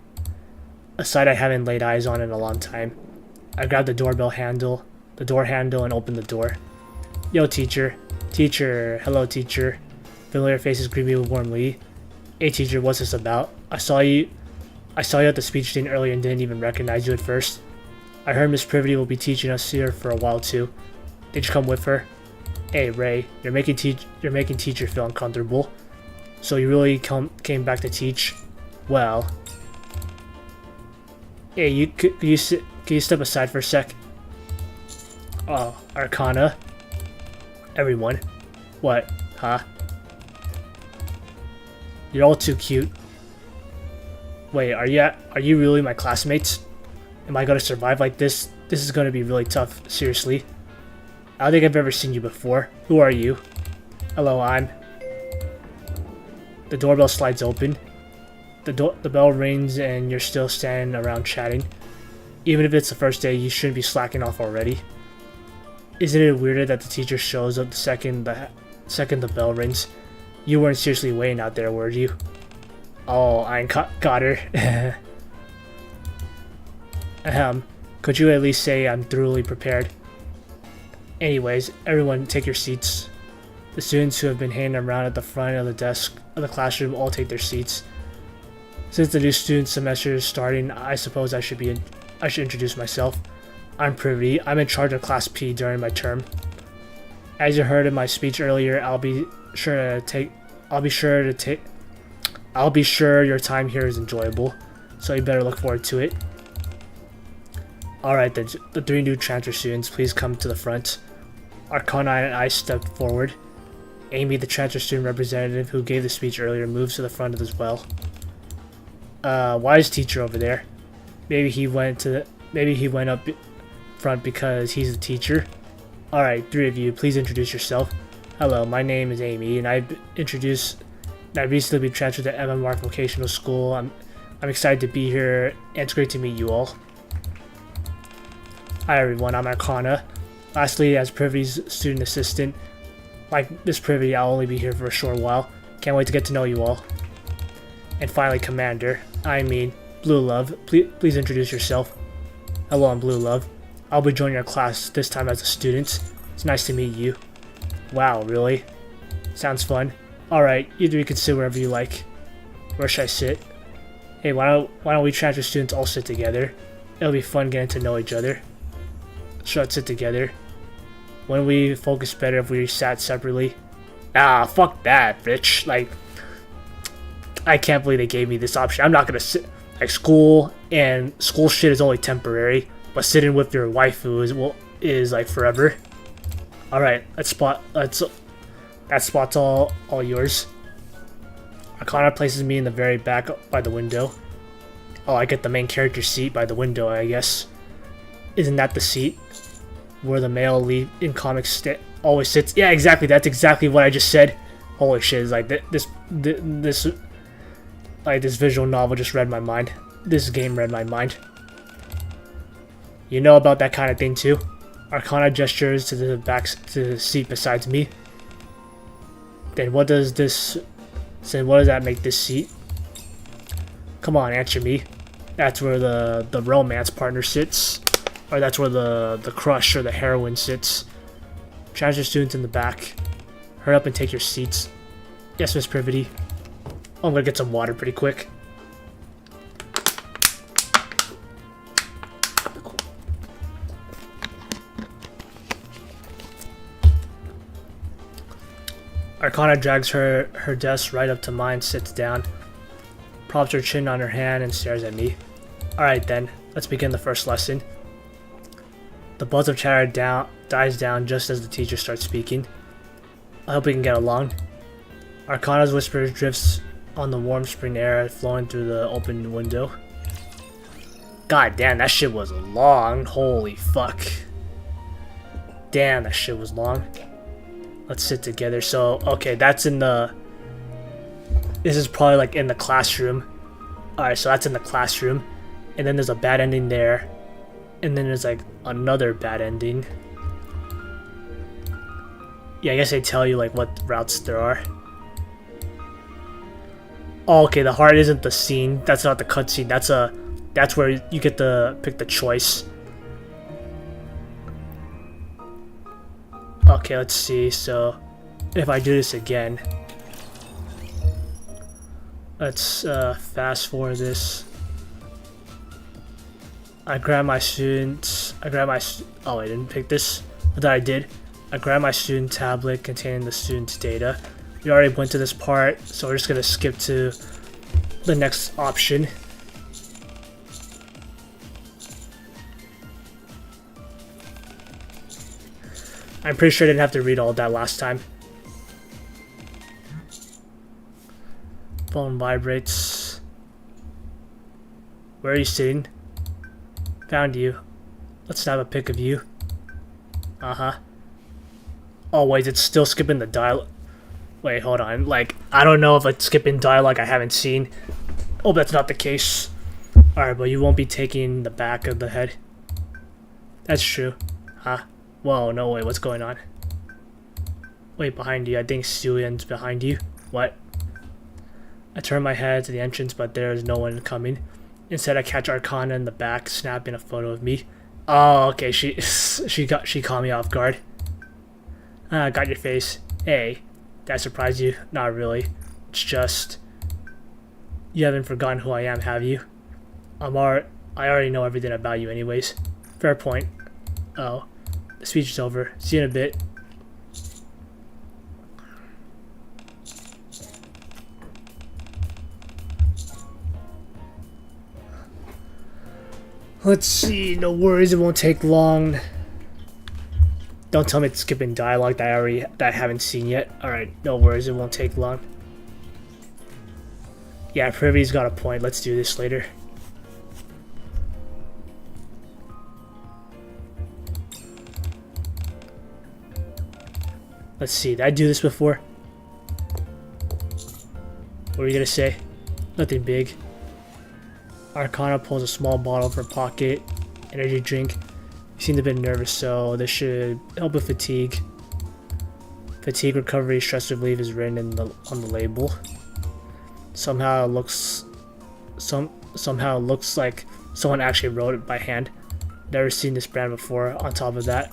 A sight I haven't laid eyes on in a long time. I grabbed the door handle, and opened the door. Yo, teacher. Teacher. Hello, teacher. Familiar faces greet me warmly. Hey, teacher, what's this about? I saw you at the speech scene earlier and didn't even recognize you at first. I heard Miss Privity will be teaching us here for a while too. Did you come with her? Hey, Ray, you're making teacher feel uncomfortable. So you really came back to teach? Well. Hey, can you step aside for a sec? Oh, Arcana. Everyone. What? Huh? You're all too cute. Wait, are you really my classmates? Am I gonna survive like this? This is gonna be really tough, seriously. I don't think I've ever seen you before. Who are you? Hello, I'm... The doorbell slides open. The bell rings and you're still standing around chatting. Even if it's the first day, you shouldn't be slacking off already. Isn't it weirder that the teacher shows up the second the bell rings? You weren't seriously waiting out there, were you? Oh, I got her. Could you at least say I'm thoroughly prepared? Anyways, everyone take your seats. The students who have been hanging around at the front of the desk of the classroom all take their seats. Since the new student semester is starting, I suppose I should introduce myself. I'm Privy. I'm in charge of Class P during my term. As you heard in my speech earlier, I'll be sure your time here is enjoyable, so you better look forward to it. Alright, the 3 new transfer students, please come to the front. Arcana and I stepped forward. Amy, the transfer student representative who gave the speech earlier, moves to the front as well. Why is teacher over there? Maybe he went up front because he's the teacher. Alright, 3 of you, please introduce yourself. Hello, my name is Amy, and I recently been transferred to MMR Vocational School. I'm excited to be here, and it's great to meet you all. Hi everyone, I'm Arcana. Lastly, as Privy's student assistant, like Miss Privy, I'll only be here for a short while. Can't wait to get to know you all. And finally, Commander, Blue Love, please introduce yourself. Hello, I'm Blue Love. I'll be joining your class this time as a student. It's nice to meet you. Wow, really? Sounds fun. Alright, you 3 can sit wherever you like. Where should I sit? Hey, why don't we transfer students all sit together? It'll be fun getting to know each other. Sure, let's sit together. Wouldn't we focus better if we sat separately? Ah, fuck that, bitch. Like, I can't believe they gave me this option. I'm not gonna sit... Like, school shit is only temporary, but sitting with your waifu is like forever. Alright, that spot's all yours. Arcana places me in the very back by the window. Oh, I get the main character seat by the window, I guess. Isn't that the seat where the male lead in comics always sits? Yeah, exactly. That's exactly what I just said. Holy shit! It's like this visual novel just read my mind. This game read my mind. You know about that kind of thing too. Arcana gestures to the seat beside me. Then what does that make this seat? Come on, answer me. That's where the romance partner sits. Or that's where the crush or the heroine sits. Transfer students in the back. Hurry up and take your seats. Yes, Miss Privity. Oh, I'm gonna get some water pretty quick. Arcana drags her desk right up to mine, sits down, props her chin on her hand, and stares at me. Alright then, let's begin the first lesson. The buzz of chatter dies down just as the teacher starts speaking. I hope we can get along. Arcana's whisper drifts on the warm spring air flowing through the open window. God damn, that shit was long. Holy fuck. Damn, that shit was long. Let's sit together. So, okay, that's in the... This is probably like in the classroom. Alright, so that's in the classroom. And then there's a bad ending there. And then there's like another bad ending. Yeah, I guess they tell you like what routes there are. Oh, okay, the heart isn't the scene. That's not the cutscene. That's where you get to pick the choice. Okay, let's see. So, if I do this again, let's fast forward this. I grab my students. Oh, I didn't pick this. I thought I did. I grab my student tablet containing the student's data. We already went to this part, so we're just gonna skip to the next option. I'm pretty sure I didn't have to read all that last time. Phone vibrates. Where are you sitting? Found you. Let's snap a pic of you. Uh-huh. Oh wait, it's still skipping the dialogue. Wait, hold on. Like, I don't know if it's skipping dialogue I haven't seen. Oh, that's not the case. Alright, but you won't be taking the back of the head. That's true. Huh? Whoa, no way, what's going on? Wait, behind you. I think Sulian's behind you. What? I turn my head to the entrance, but there is no one coming. Instead, I catch Arcana in the back, snapping a photo of me. Oh, okay, she caught me off guard. Got your face. Hey, did I surprise you? Not really. It's just... You haven't forgotten who I am, have you? I already know everything about you anyways. Fair point. Oh. The speech is over. See you in a bit. Let's see. No worries, it won't take long. Don't tell me it's skipping dialogue that I haven't seen yet. Alright, no worries, it won't take long. Yeah, Privy's got a point. Let's do this later. Let's see, did I do this before? What were you gonna say? Nothing big. Arcana pulls a small bottle from her pocket. Energy drink. You seem a bit nervous, so this should help with fatigue. Fatigue recovery, stress relief is written on the label. Somehow it looks like someone actually wrote it by hand. Never seen this brand before. On top of that,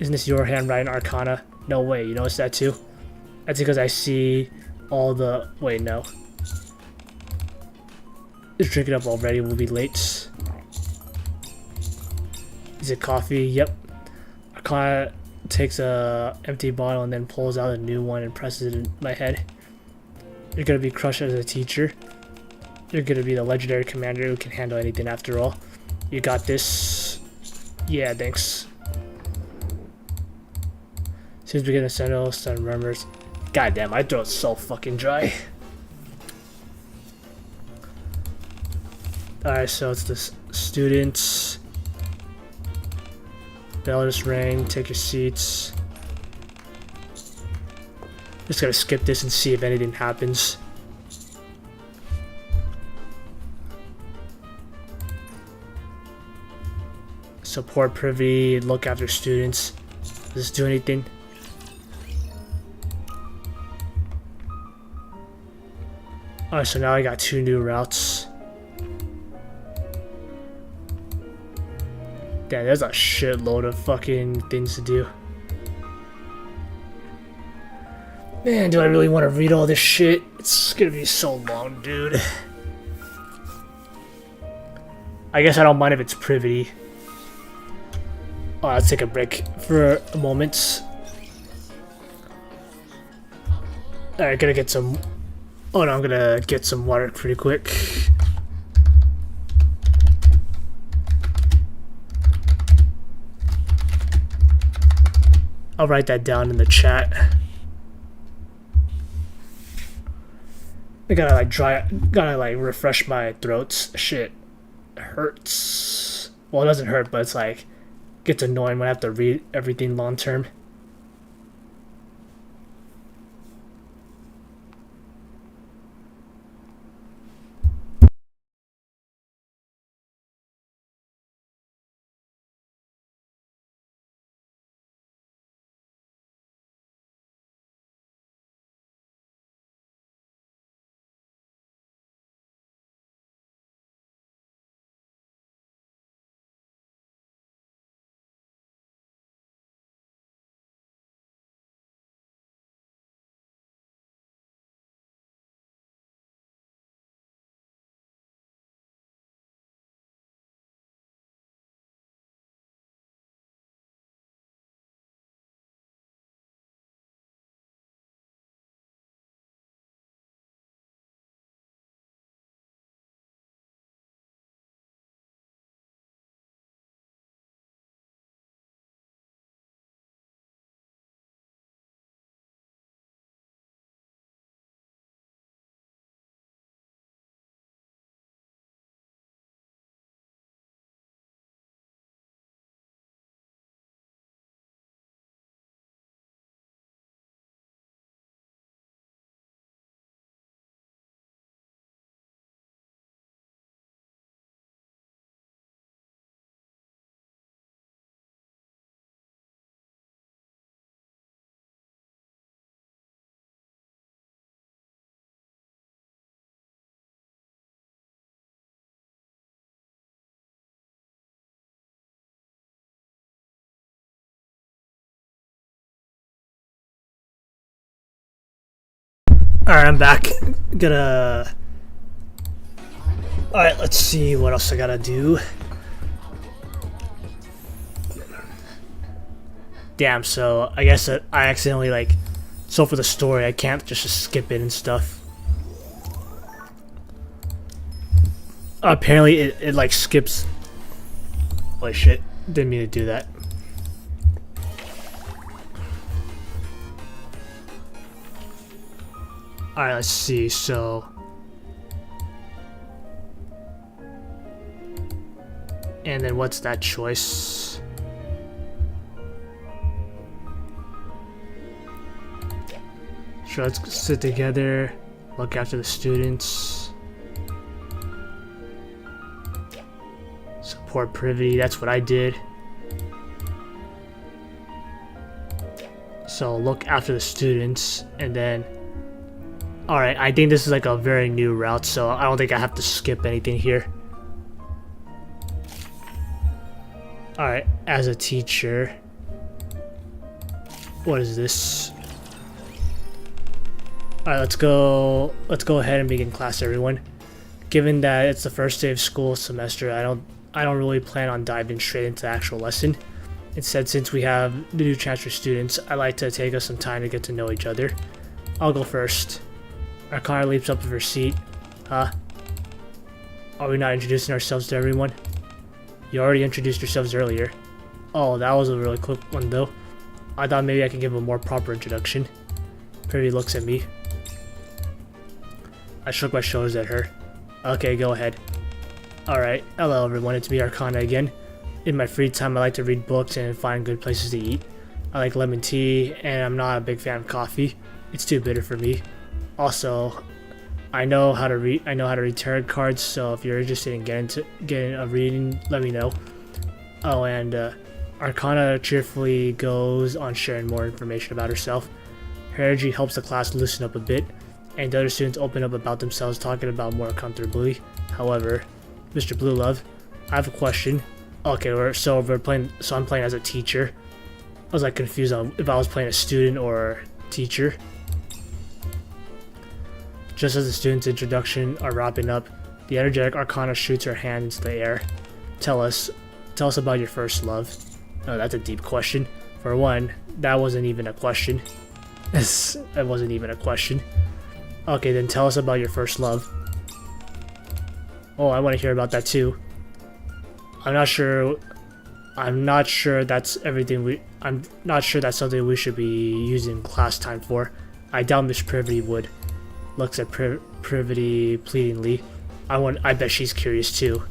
isn't this your handwriting, Arcana? No way, you noticed that too? That's because I see all the... Wait, no. Just drink it up already, we'll be late. Is it coffee? Yep. Arcana takes a empty bottle and then pulls out a new one and presses it in my head. You're gonna be crushed as a teacher. You're gonna be the legendary commander who can handle anything after all. You got this. Yeah, thanks. Seems beginning to settle, sun murmurs. Goddamn, my throat's so fucking dry. Alright, so it's the students. Bell just rang, take your seats. Just gotta skip this and see if anything happens. Support Privy, look after students. Does this do anything? Alright, so now I got 2 new routes. Damn, there's a shitload of fucking things to do. Man, do I really want to read all this shit? It's gonna be so long, dude. I guess I don't mind if it's privity. Oh, let's take a break for a moment. Alright, gonna get some... Oh no, I'm gonna get some water pretty quick. I'll write that down in the chat. I gotta like refresh my throat. Shit. It hurts. Well, it doesn't hurt, but it's like, gets annoying when I have to read everything long term. Alright, I'm back. Gonna... Alright, let's see what else I gotta do. Damn, so I guess that I accidentally, like... So for the story, I can't just skip it and stuff. Apparently, it like, skips... Holy shit. Didn't mean to do that. Alright, let's see, so... And then what's that choice? Sure, let's sit together, look after the students. Support privity, that's what I did. So look after the students, and then... Alright, I think this is like a very new route, so I don't think I have to skip anything here. Alright, as a teacher... What is this? Alright, let's go ahead and begin class, everyone. Given that it's the first day of school semester, I don't really plan on diving straight into the actual lesson. Instead, since we have the new transfer students, I'd like to take us some time to get to know each other. I'll go first. Arcana leaps up of her seat. Huh? Are we not introducing ourselves to everyone? You already introduced yourselves earlier. Oh, that was a really quick one though. I thought maybe I could give a more proper introduction. Privy looks at me. I shook my shoulders at her. Okay, go ahead. Alright, hello everyone, it's me Arcana again. In my free time I like to read books and find good places to eat. I like lemon tea, and I'm not a big fan of coffee. It's too bitter for me. Also, I know how to read tarot cards, so if you're interested in getting a reading, let me know. Oh, and Arcana cheerfully goes on sharing more information about herself. Her energy helps the class loosen up a bit, and the other students open up about themselves, talking about more comfortably. However, Mr. Blue Love, I have a question. Okay, so I'm playing as a teacher. I was like confused on if I was playing a student or teacher. Just as the students' introduction are wrapping up, the energetic Arcana shoots her hand into the air. Tell us about your first love. Oh, that's a deep question. For one, that wasn't even a question. That wasn't even a question. Okay, then tell us about your first love. Oh, I want to hear about that too. I'm not sure that's everything I'm not sure that's something we should be using class time for. I doubt Miss Privity would. Looks at Privity pleadingly. I bet she's curious too.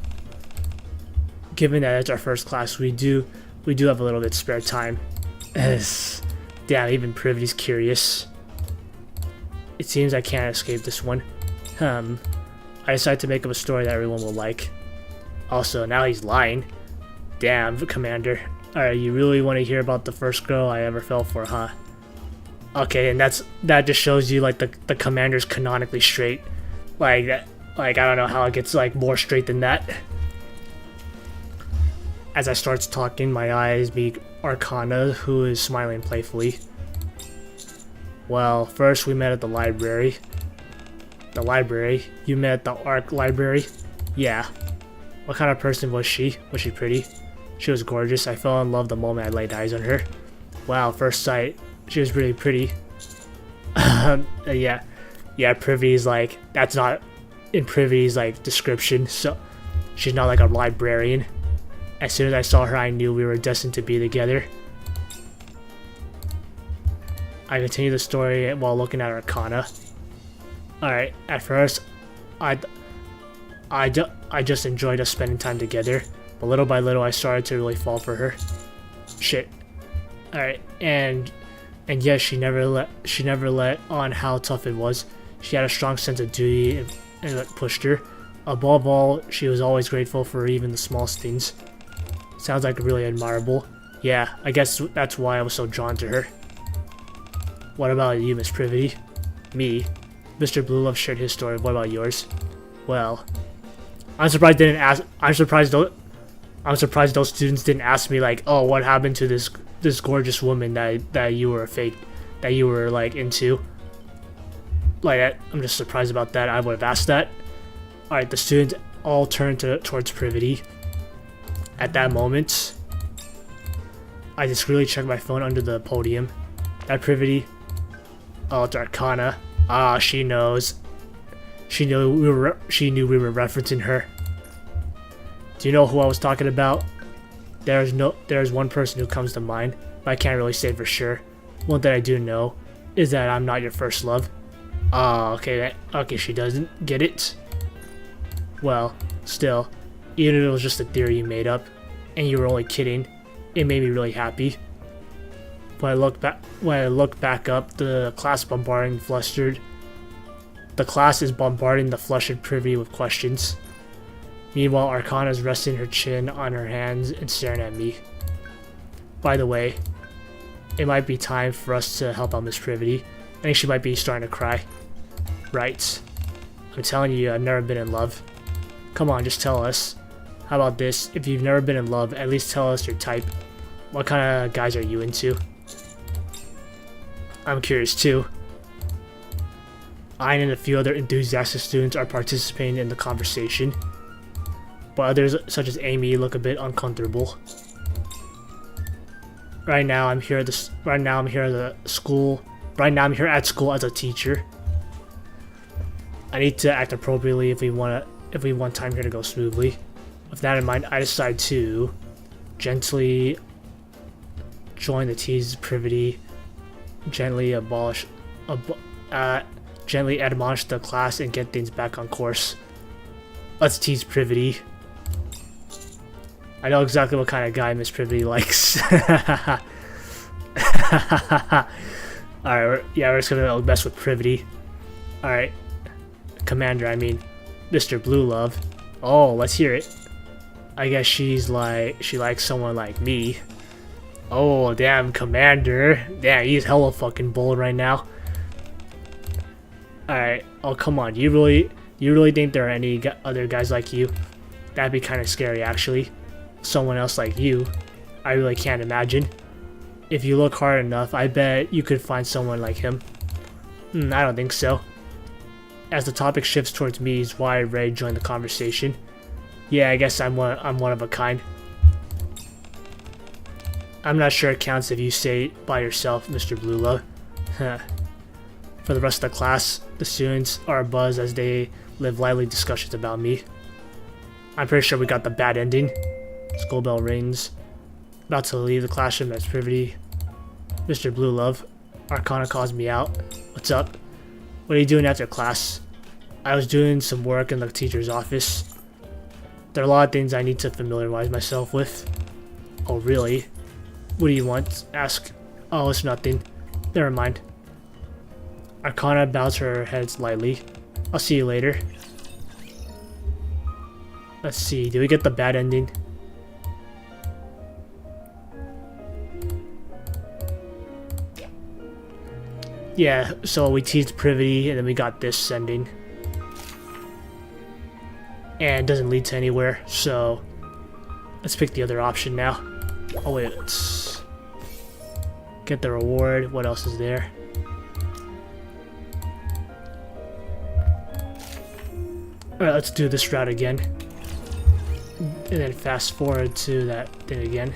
Given that it's our first class, we do have a little bit spare time. Damn, even Privity's curious. It seems I can't escape this one. I decided to make up a story that everyone will like. Also, now he's lying. Damn, Commander. Alright, you really want to hear about the first girl I ever fell for, huh? Okay, and that just shows you like the Commander's canonically straight. Like I don't know how it gets like more straight than that. As I starts talking, my eyes meet Arcana, who is smiling playfully. Well, first we met at the library. The library? You met at the Arc library? Yeah. What kind of person was she? Was she pretty? She was gorgeous. I fell in love the moment I laid eyes on her. Wow, first sight. She was really pretty. Yeah, Privity's like, that's not in Privity's like description, so she's not like a librarian. As soon as I saw her, I knew we were destined to be together. I continue the story while looking at Arcana. Alright, at first, I just enjoyed us spending time together, but little by little I started to really fall for her. Shit. Alright, and yes, she never let on how tough it was. She had a strong sense of duty and it pushed her. Above all, she was always grateful for even the smallest things. Sounds like really admirable. Yeah, I guess that's why I was so drawn to her. What about you, Miss Privity? Me? Mr. Bluelove shared his story. What about yours? Well, I'm surprised those students didn't ask me like, oh, what happened to this gorgeous woman that you were like into. like I'm just surprised about that. I would have asked that. Alright, the students all turn towards Privity. At that moment, I discreetly check my phone under the podium. That Privity. Oh, it's Arcana. Ah, she knows. She knew we were referencing her. Do you know who I was talking about? There's one person who comes to mind, but I can't really say for sure. One that I do know is that I'm not your first love. Ah, okay, okay, she doesn't get it. Well, still, even if it was just a theory you made up, and you were only kidding, it made me really happy. When I look back up, the class is bombarding the flustered Privy with questions. Meanwhile, Arcana is resting her chin on her hands and staring at me. By the way, it might be time for us to help out Miss Privity. I think she might be starting to cry. Right. I'm telling you, I've never been in love. Come on, just tell us. How about this? If you've never been in love, at least tell us your type. What kind of guys are you into? I'm curious too. I and a few other enthusiastic students are participating in the conversation, but others, such as Amy, look a bit uncomfortable. Right now, I'm here at school as a teacher. I need to act appropriately if we want time here to go smoothly. With that in mind, I decide to gently join the tease Privity, gently admonish the class and get things back on course. Let's tease Privity. I know exactly what kind of guy Miss Privity likes. Alright, we're just gonna mess with Privity. Alright. Commander, I mean, Mr. Blue Love. Oh, let's hear it. I guess she likes someone like me. Oh, damn, Commander. Damn, he's hella fucking bold right now. Alright, oh come on, you really think there are any other guys like you? That'd be kind of scary, actually. Someone else like you, I really can't imagine. If you look hard enough, I bet you could find someone like him. I don't think so. As the topic shifts towards me, is why Ray joined the conversation. Yeah, I guess I'm one of a kind. I'm not sure it counts if you say it by yourself, Mr. Blue Love. For the rest of the class, the students are abuzz as they live lively discussions about me. I'm pretty sure we got the bad ending. School bell rings. About to leave the classroom as Privity. Mr. Blue Love. Arcana calls me out. What's up? What are you doing after class? I was doing some work in the teacher's office. There are a lot of things I need to familiarize myself with. Oh, really? What do you want? Ask. Oh, it's nothing. Never mind. Arcana bows her head slightly. I'll see you later. Let's see, do we get the bad ending? Yeah, so we teased Privity and then we got this ending. And it doesn't lead to anywhere, so let's pick the other option now. Oh wait, let's get the reward. What else is there? Alright, let's do this route again. And then fast forward to that thing again.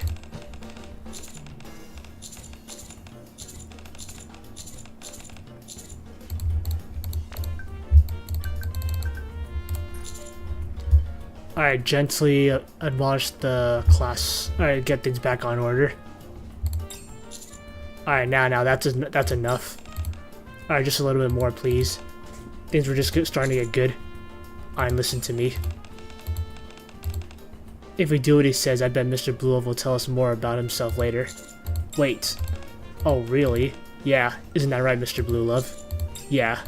Alright, gently admonish the class. Alright, get things back on order. Alright, now that's enough. Alright, just a little bit more, please. Things were just starting to get good. Alright, listen to me. If we do what he says, I bet Mr. Blue will tell us more about himself later. Wait. Oh, really? Yeah, isn't that right, Mr. Blue Love? Yeah.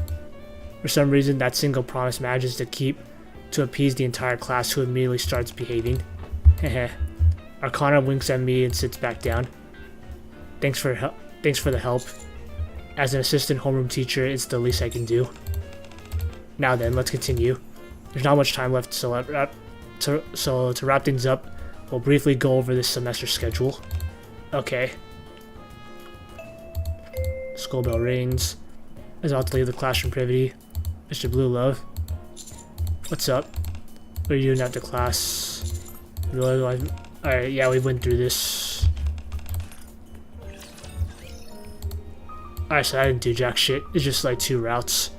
For some reason, that single promise manages to appease the entire class, who immediately starts behaving. Heh. Arcana winks at me and sits back down. Thanks for the help. As an assistant homeroom teacher, it's the least I can do. Now then, let's continue. There's not much time left, so to wrap things up, we'll briefly go over this semester schedule. Okay. School bell rings. Is about to leave the classroom. Privity. Mr. Blue Love. What's up? What are you doing after class? Alright, yeah, we went through this. Alright, so I didn't do jack shit. It's just like 2 routes.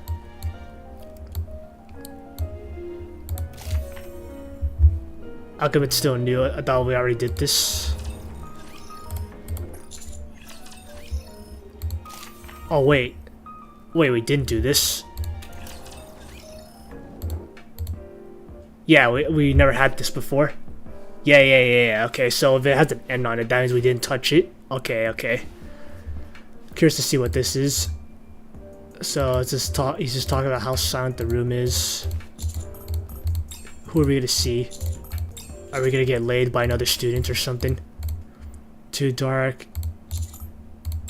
How come it's still new? I thought we already did this. Oh, wait. Wait, we didn't do this. Yeah, we never had this before. Yeah. Okay, so if it has an N on it, that means we didn't touch it. Okay. Curious to see what this is. So it's just he's just talking about how silent the room is. Who are we gonna see? Are we gonna get laid by another student or something? Too dark.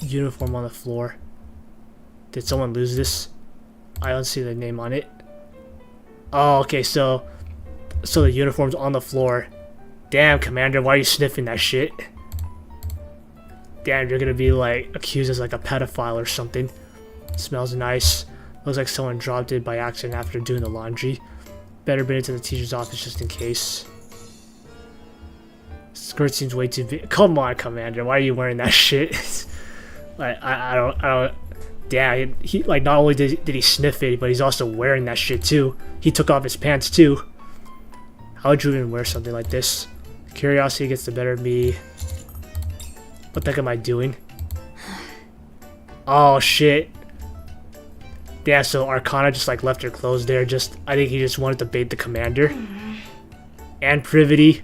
Uniform on the floor. Did someone lose this? I don't see the name on it. Oh, okay, so the uniform's on the floor. Damn, Commander, why are you sniffing that shit? Damn, you're gonna be like accused as like a pedophile or something. Smells nice. Looks like someone dropped it by accident after doing the laundry. Better bring it to the teacher's office just in case. Skirt seems way too big. Come on, Commander, why are you wearing that shit? Like I don't. Damn, he like not only did he sniff it, but he's also wearing that shit too. He took off his pants too. How would you even wear something like this? Curiosity gets the better of me. What the heck am I doing? Oh shit. Yeah, so Arcana just like left her clothes there. I think he just wanted to bait the Commander. And Privity.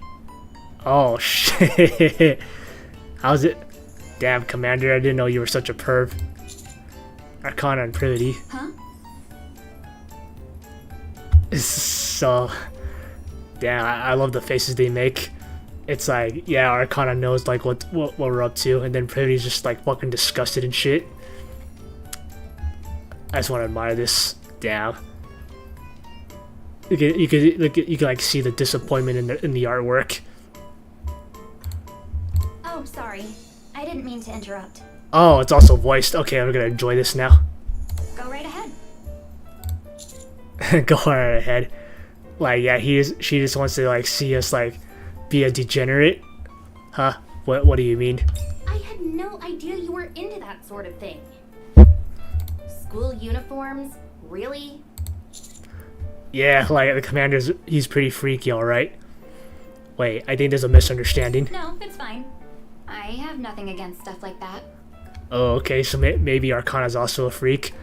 Oh shit. How's it? Damn, Commander, I didn't know you were such a perv. Arcana and Privity. Huh? So, damn, I love the faces they make. It's like, yeah, Arcana knows like what we're up to, and then Privity's just like fucking disgusted and shit. I just want to admire this. Damn. You could like see the disappointment in the artwork. Oh, sorry. I didn't mean to interrupt. Oh, it's also voiced. Okay, I'm gonna enjoy this now. Go right ahead. Go right ahead. Like, yeah, she just wants to like see us like be a degenerate. Huh? What do you mean? I had no idea you were into that sort of thing. School uniforms? Really? Yeah, like the Commander's, he's pretty freaky, alright? Wait, I think there's a misunderstanding. No, it's fine. I have nothing against stuff like that. Oh, okay, so maybe Arcana's also a freak.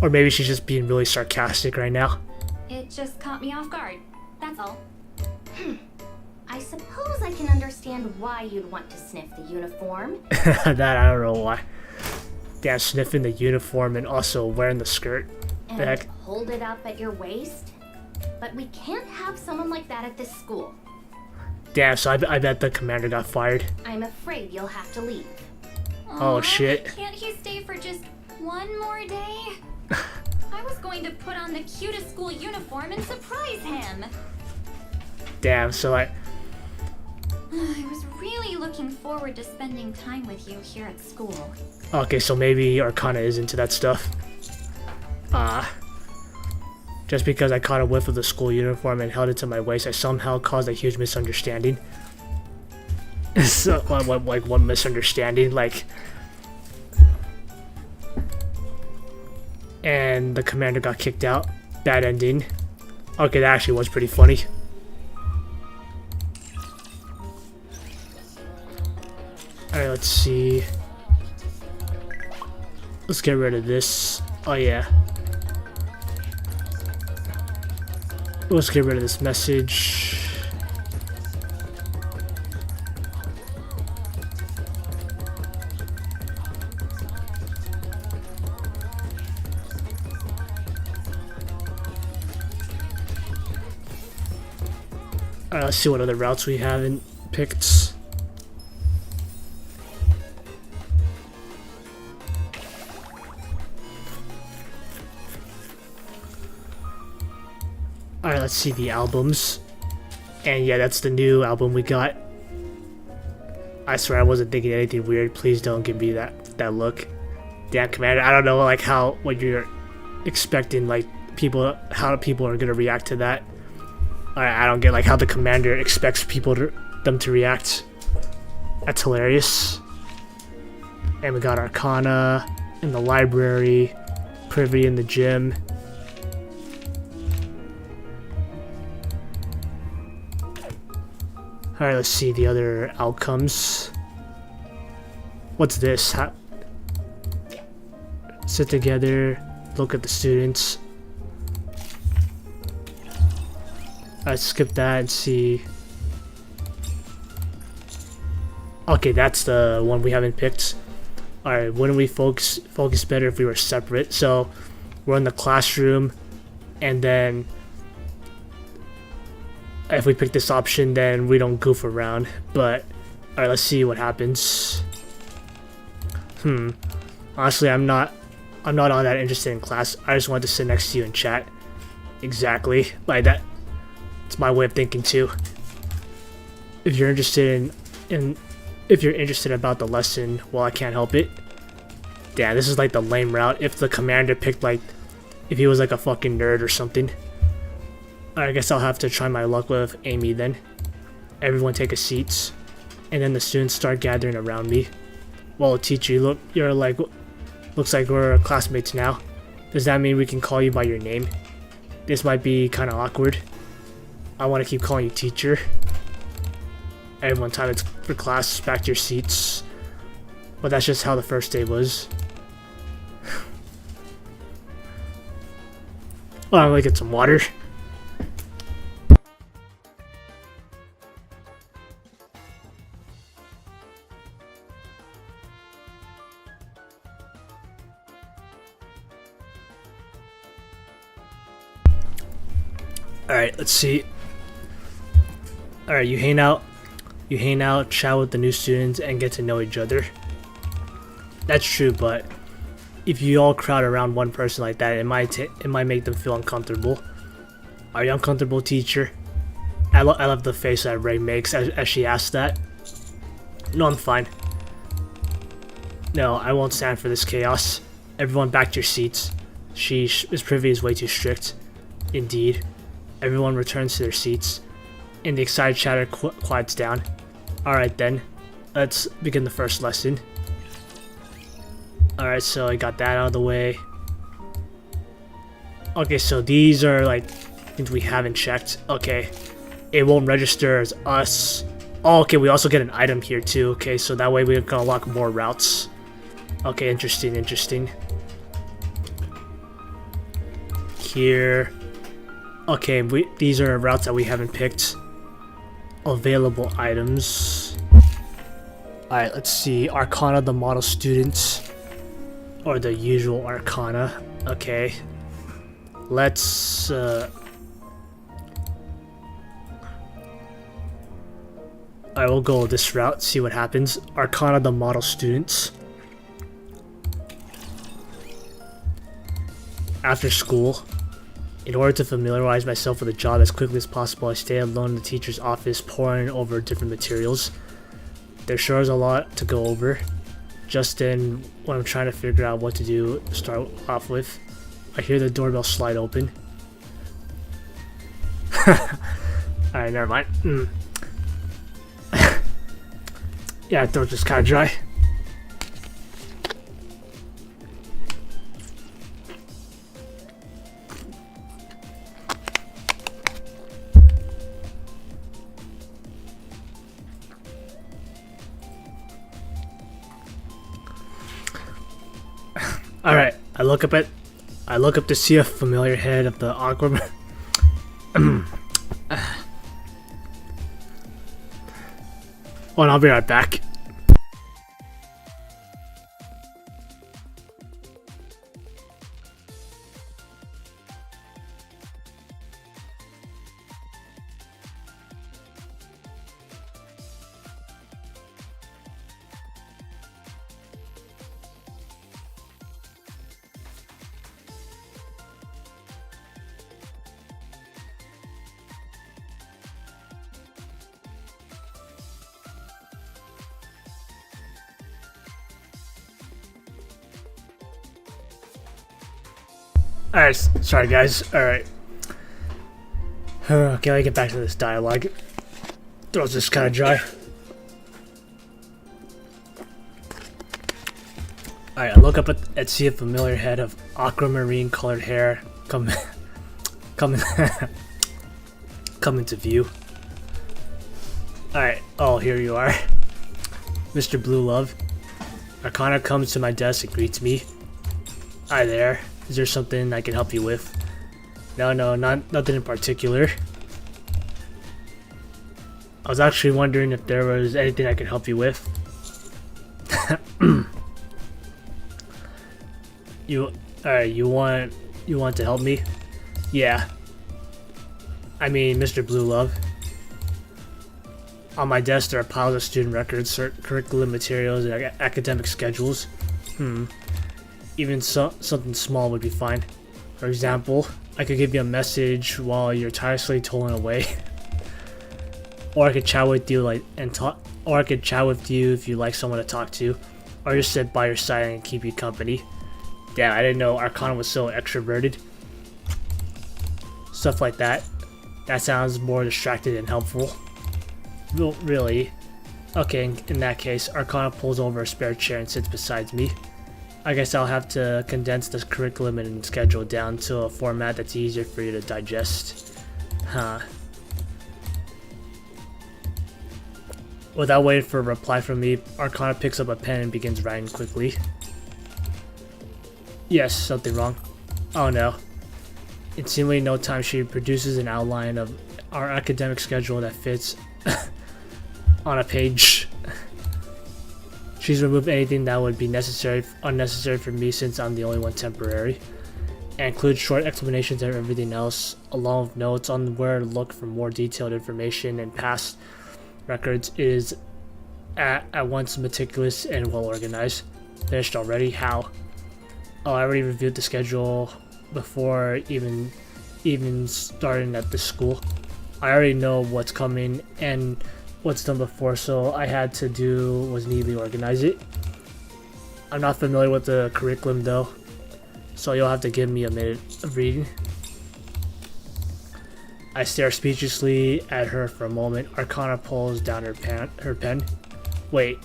Or maybe she's just being really sarcastic right now. It just caught me off guard. That's all. I suppose I can understand why you'd want to sniff the uniform. That, I don't know why. Damn, sniffing the uniform and also wearing the skirt. And The heck? hold it up at your waist. But we can't have someone like that at this school. Damn, so I bet the Commander got fired. I'm afraid you'll have to leave. Oh, Aw, shit. Can't he stay for just one more day? I was going to put on the cutest school uniform and surprise him. Damn, so I was really looking forward to spending time with you here at school. okay, so maybe Arcana is into that stuff. Just because I caught a whiff of the school uniform and held it to my waist, I somehow caused a huge misunderstanding. So, what misunderstanding? Like, and the Commander got kicked out. Bad ending. Okay, that actually was pretty funny. Alright, let's see. Let's get rid of this. Oh yeah. Let's get rid of this message. Alright, let's see what other routes we haven't picked. Alright, let's see the albums. And yeah, that's the new album we got. I swear I wasn't thinking anything weird. Please don't give me that look. Damn, Commander, I don't know like what expecting like how people are gonna react to that. I don't get like how the commander expects them to react. That's hilarious. And we got Arcana in the library, Privy in the gym. Alright, let's see the other outcomes. What's this? Sit together, look at the students. Let's skip that and see. Okay, that's the one we haven't picked. Alright, wouldn't we focus better if we were separate? So we're in the classroom, and then if we pick this option, then we don't goof around. But alright, let's see what happens. Honestly, I'm not all that interested in class. I just wanted to sit next to you and chat. Exactly. Like that. It's my way of thinking too. If you're interested if you're interested about the lesson, well, I can't help it. Yeah, this is like the lame route. If the commander picked like, if he was like a fucking nerd or something. I guess I'll have to try my luck with Amy then. Everyone take a seat, and then the students start gathering around me. Well, teacher, looks like we're classmates now. Does that mean we can call you by your name? This might be kind of awkward. I want to keep calling you teacher. Everyone, time for class. Back to your seats. But that's just how the first day was. Well, I'm gonna get some water. Alright, let's see. Alright, you hang out, chat with the new students, and get to know each other. That's true, but if you all crowd around one person like that, it might make them feel uncomfortable. Are you uncomfortable, teacher? I love the face that Ray makes as she asks that. No, I'm fine. No, I won't stand for this chaos. Everyone back to your seats. Sheesh, Miss Privy is way too strict. Indeed. Everyone returns to their seats, and the excited chatter quiets down. Alright then, let's begin the first lesson. Alright, so I got that out of the way. Okay, so these are like things we haven't checked. Okay, it won't register as us. Oh, okay, we also get an item here too. Okay, so that way we can unlock more routes. Okay, interesting. Here. Okay, these are routes that we haven't picked. Available items. Alright, let's see. Arcana, the model students. Or the usual Arcana. Okay. Let's, Alright, we'll go this route, see what happens. Arcana, the model students. After school. In order to familiarize myself with the job as quickly as possible, I stay alone in the teacher's office, poring over different materials. There sure is a lot to go over. Just then, when I'm trying to figure out what to do to start off with, I hear the doorbell slide open. Alright, never mind. Yeah, throat's just kind of dry. Alright, I look up to see a familiar head of the awkward. Oh, and I'll be right back. Alright, sorry guys. Alright. Okay, let me get back to this dialogue. Throat's just kind of dry. Alright, I look up and see a familiar head of aquamarine colored hair come into view. Alright, oh, here you are. Mr. Blue Love. Arcana comes to my desk and greets me. Hi there. Is there something I can help you with? No, nothing in particular. I was actually wondering if there was anything I could help you with. You want to help me? Yeah. I mean, Mr. Blue Love. On my desk there are piles of student records, curriculum materials, and academic schedules. Even something small would be fine. For example, I could give you a message while you're tirelessly tolling away. Or I could chat with you or I could chat with you if you like someone to talk to. Or just sit by your side and keep you company. Damn, I didn't know Arcana was so extroverted. Stuff like that. That sounds more distracted than helpful. Well, really? Okay, in that case, Arcana pulls over a spare chair and sits beside me. I guess I'll have to condense this curriculum and schedule down to a format that's easier for you to digest. Huh. Without waiting for a reply from me, Arcana picks up a pen and begins writing quickly. Yes, something wrong. Oh no. In seemingly no time, she produces an outline of our academic schedule that fits on a page. She's removed anything that would be unnecessary for me since I'm the only one temporary, and includes short explanations of everything else, along with notes on where to look for more detailed information and past records. It is at once meticulous and well organized. Finished already? How? Oh, I already reviewed the schedule before even starting at the school. I already know what's coming and what's done before, so all I had to do was neatly organize it. I'm not familiar with the curriculum though, so you'll have to give me a minute of reading. I stare speechlessly at her for a moment. Arcana pulls down her pen. Wait,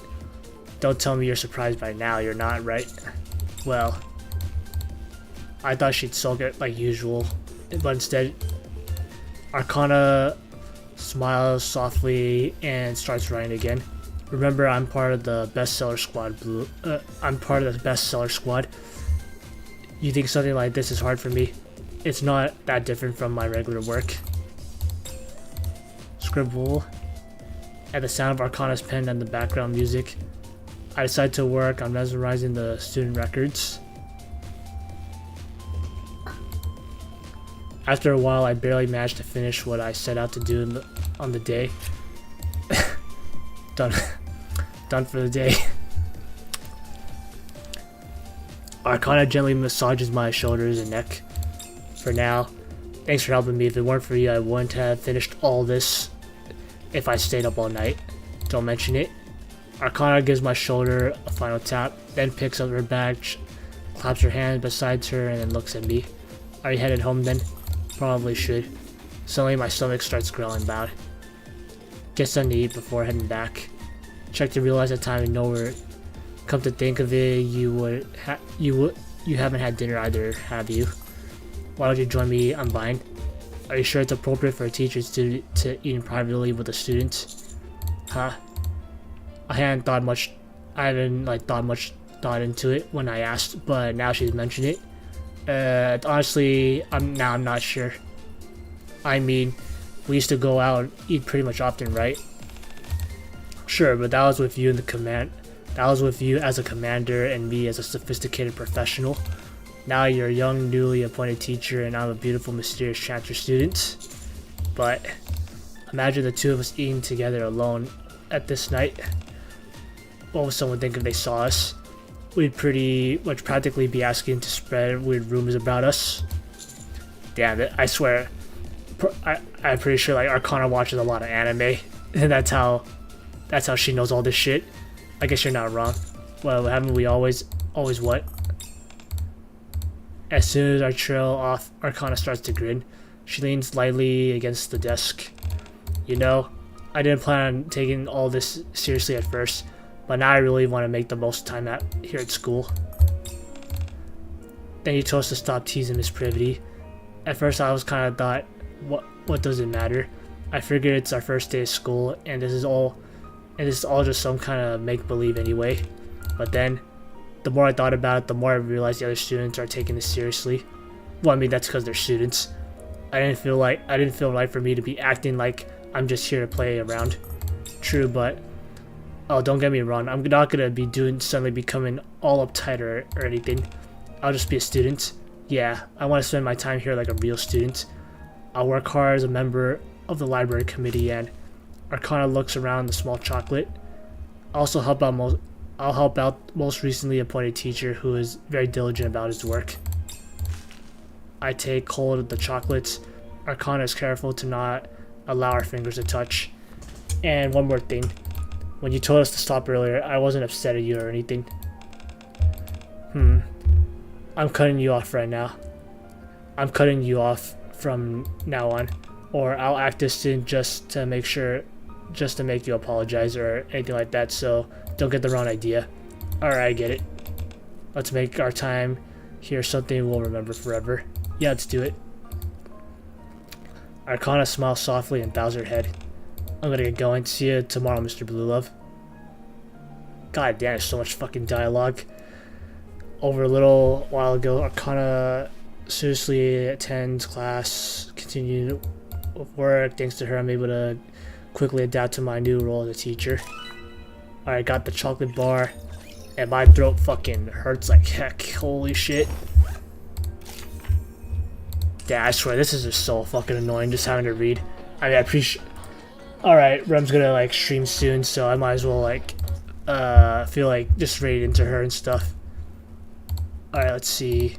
don't tell me you're surprised by now, you're not, right? Well, I thought she'd sulk it like usual, but instead, Arcana smiles softly and starts writing again. Remember, I'm part of the bestseller squad, Blue. I'm part of the bestseller squad. You think something like this is hard for me? It's not that different from my regular work. Scribble. At the sound of Arcana's pen and the background music, I decide to work on mesmerizing the student records. After a while, I barely managed to finish what I set out to do on the day. Done for the day. Arcana gently massages my shoulders and neck. For now, thanks for helping me. If it weren't for you, I wouldn't have finished all this if I stayed up all night. Don't mention it. Arcana gives my shoulder a final tap, then picks up her bag, claps her hand beside her, and then looks at me. Are you headed home then? Probably should. Suddenly my stomach starts growling loud. Get something to eat before heading back. Check to realize the time and know where. Come to think of it, you haven't had dinner either, have you? Why don't you join me on Vine? Are you sure it's appropriate for a teacher to eat privately with a student? Huh? I haven't thought much thought into it when I asked, but now she's mentioned it. Honestly, I'm not sure. I mean, we used to go out and eat pretty much often, right? Sure, but that was with you in the command. That was with you as a commander and me as a sophisticated professional. Now you're a young, newly appointed teacher, and I'm a beautiful, mysterious chancer student. But imagine the two of us eating together alone at this night. What would someone think if they saw us? We'd pretty much practically be asking to spread weird rumors about us. Damn it, I swear. I'm pretty sure like Arcana watches a lot of anime, and that's how she knows all this shit. I guess you're not wrong. Well, haven't we always what? As soon as I trail off, Arcana starts to grin. She leans lightly against the desk. You know, I didn't plan on taking all this seriously at first, but now I really want to make the most time here at school. Then you told us to stop teasing Miss Privity. At first I was kind of thought, what does it matter? I figured it's our first day of school, and this is all just some kind of make-believe anyway. But then, the more I thought about it, the more I realized the other students are taking this seriously. Well, I mean, that's because they're students. I didn't feel right for me to be acting like I'm just here to play around. True, but oh, don't get me wrong. I'm not gonna be suddenly becoming all uptight or anything. I'll just be a student. Yeah, I want to spend my time here like a real student. I'll work hard as a member of the library committee, and Arcana looks around the small chocolate. I'll help out most recently appointed teacher who is very diligent about his work. I take hold of the chocolates. Arcana is careful to not allow our fingers to touch. And one more thing. When you told us to stop earlier, I wasn't upset at you or anything. I'm cutting you off right now. I'm cutting you off from now on. Or I'll act distant just to make you apologize or anything like that, so don't get the wrong idea. Alright, I get it. Let's make our time here something we'll remember forever. Yeah, let's do it. Arcana smiles softly and bows her head. I'm gonna get going. See you tomorrow, Mr. Blue Love. God damn, there's so much fucking dialogue. Over a little while ago, Arcana seriously attends class, continue with work. Thanks to her, I'm able to quickly adapt to my new role as a teacher. Alright, got the chocolate bar, and my throat fucking hurts like heck. Holy shit. Yeah, I swear, this is just so fucking annoying just having to read. I mean, I appreciate... Alright, Rem's gonna like stream soon, so I might as well like feel like just raid into her and stuff. Alright, let's see.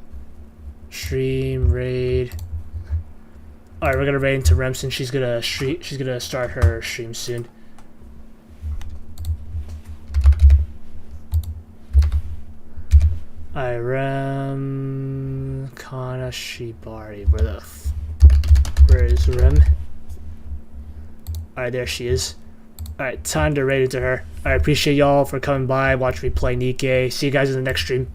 Stream, raid. Alright, we're gonna raid into Rem since she's gonna start her stream soon. Alright, Rem Kana Shibari. Where is Rem? Alright, there she is. Alright, time to raid into her. I appreciate y'all for coming by, watch me play NIKKE. See you guys in the next stream.